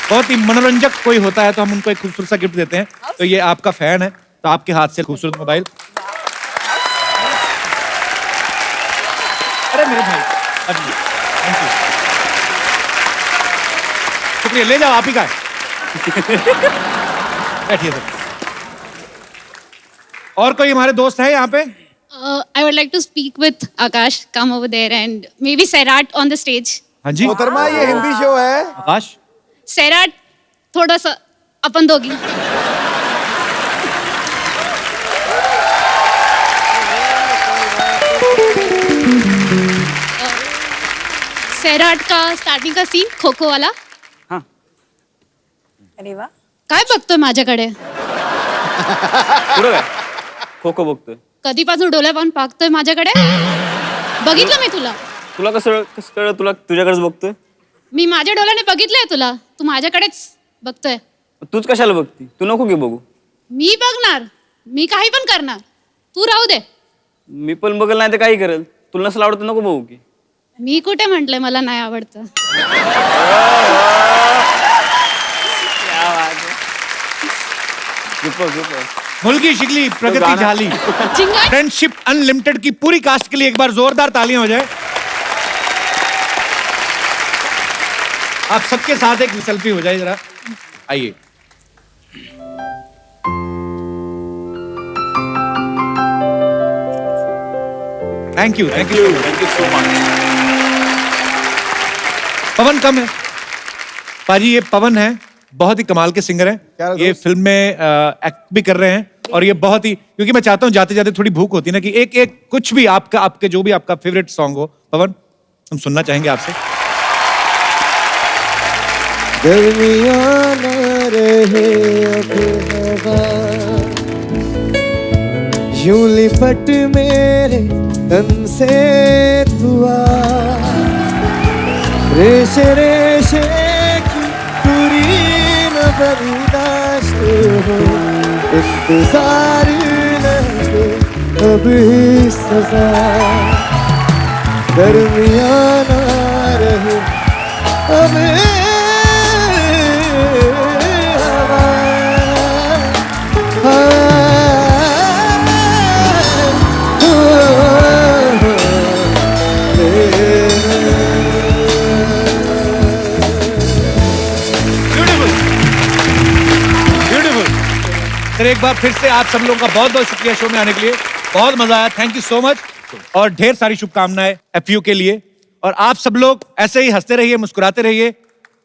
बहुत ही मनोरंजक कोई होता है तो हम उनको एक खूबसूरत सा गिफ्ट देते हैं। तो ये आपका फैन है, तो आपके हाथ से खूबसूरत मोबाइल। अरे मेरे भाई, थैंक यू, शुक्रिया। ले जाओ, आप ही का है। बैठिए सर। और कोई हमारे दोस्त है यहाँ पे? I would like to speak with Akash. Come over there and maybe Sairat on the stage. हाँ जी मोहतरमा, ये हिंदी शो है। आकाश, Sairat, थोड़ा सा अपन दोगी। सैराट का स्टार्टिंग का सीन खो खो वाला। अरे वाह, काय बघतोय माझ्याकडे? पुरं काय खो खो बघतोय? कधीपासून डोळे पाहून पाहतोय माझ्याकडे? बघितलं मी तुला. तुला कसं कसं कळलं? तुला तुझ्याकडेच बघतोय मी, माझ्या डोळ्याने बघितलंय तुला, तू माझ्याकडेच बघतोय. तूच कशाला बघती? तू नको की बघू. मी बघणार, मी काही पण करणार, तू राहू दे. मी पण बघल नाही तर काही करेल. तुला नसलं आवडतं नको बघू की. मी कुठे म्हंटलय मला नाही आवडतं? मुल्की शिकली प्रगति झाली। फ्रेंडशिप अनलिमिटेड की पूरी कास्ट के लिए एक बार जोरदार तालियां हो जाए। आप सबके साथ एक सेल्फी हो जाए जरा, आइए। Thank you, thank you, thank you so much. Pawan कम है पाजी, ये पवन है, बहुत ही कमाल के सिंगर हैं। ये फिल्म में एक्ट भी कर रहे हैं और ये बहुत ही, क्योंकि मैं चाहता हूँ जाते जाते थोड़ी भूख होती है ना कि एक एक कुछ भी आपका, आपके जो भी आपका फेवरेट सॉन्ग हो पवन, हम सुनना चाहेंगे आपसे। दरमियाँ न रहे अब हवा, यूं लिपट मेरे तन से दुआ, रेशे रेशे की पूरी न बर्दाश्त हो, इंतजार लगे अब ही सजा, दरमियाँ न रहे अब एक बार फिर से आप सब लोगों का बहुत बहुत शुक्रिया शो में आने के लिए, बहुत मजा आया, थैंक यू सो मच। और ढेर सारी शुभकामनाएं एफयू के लिए। और आप सब लोग ऐसे ही हंसते रहिए, मुस्कुराते रहिए,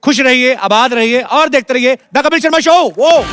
खुश रहिए, आबाद रहिए और देखते रहिए द कपिल शर्मा शो। वो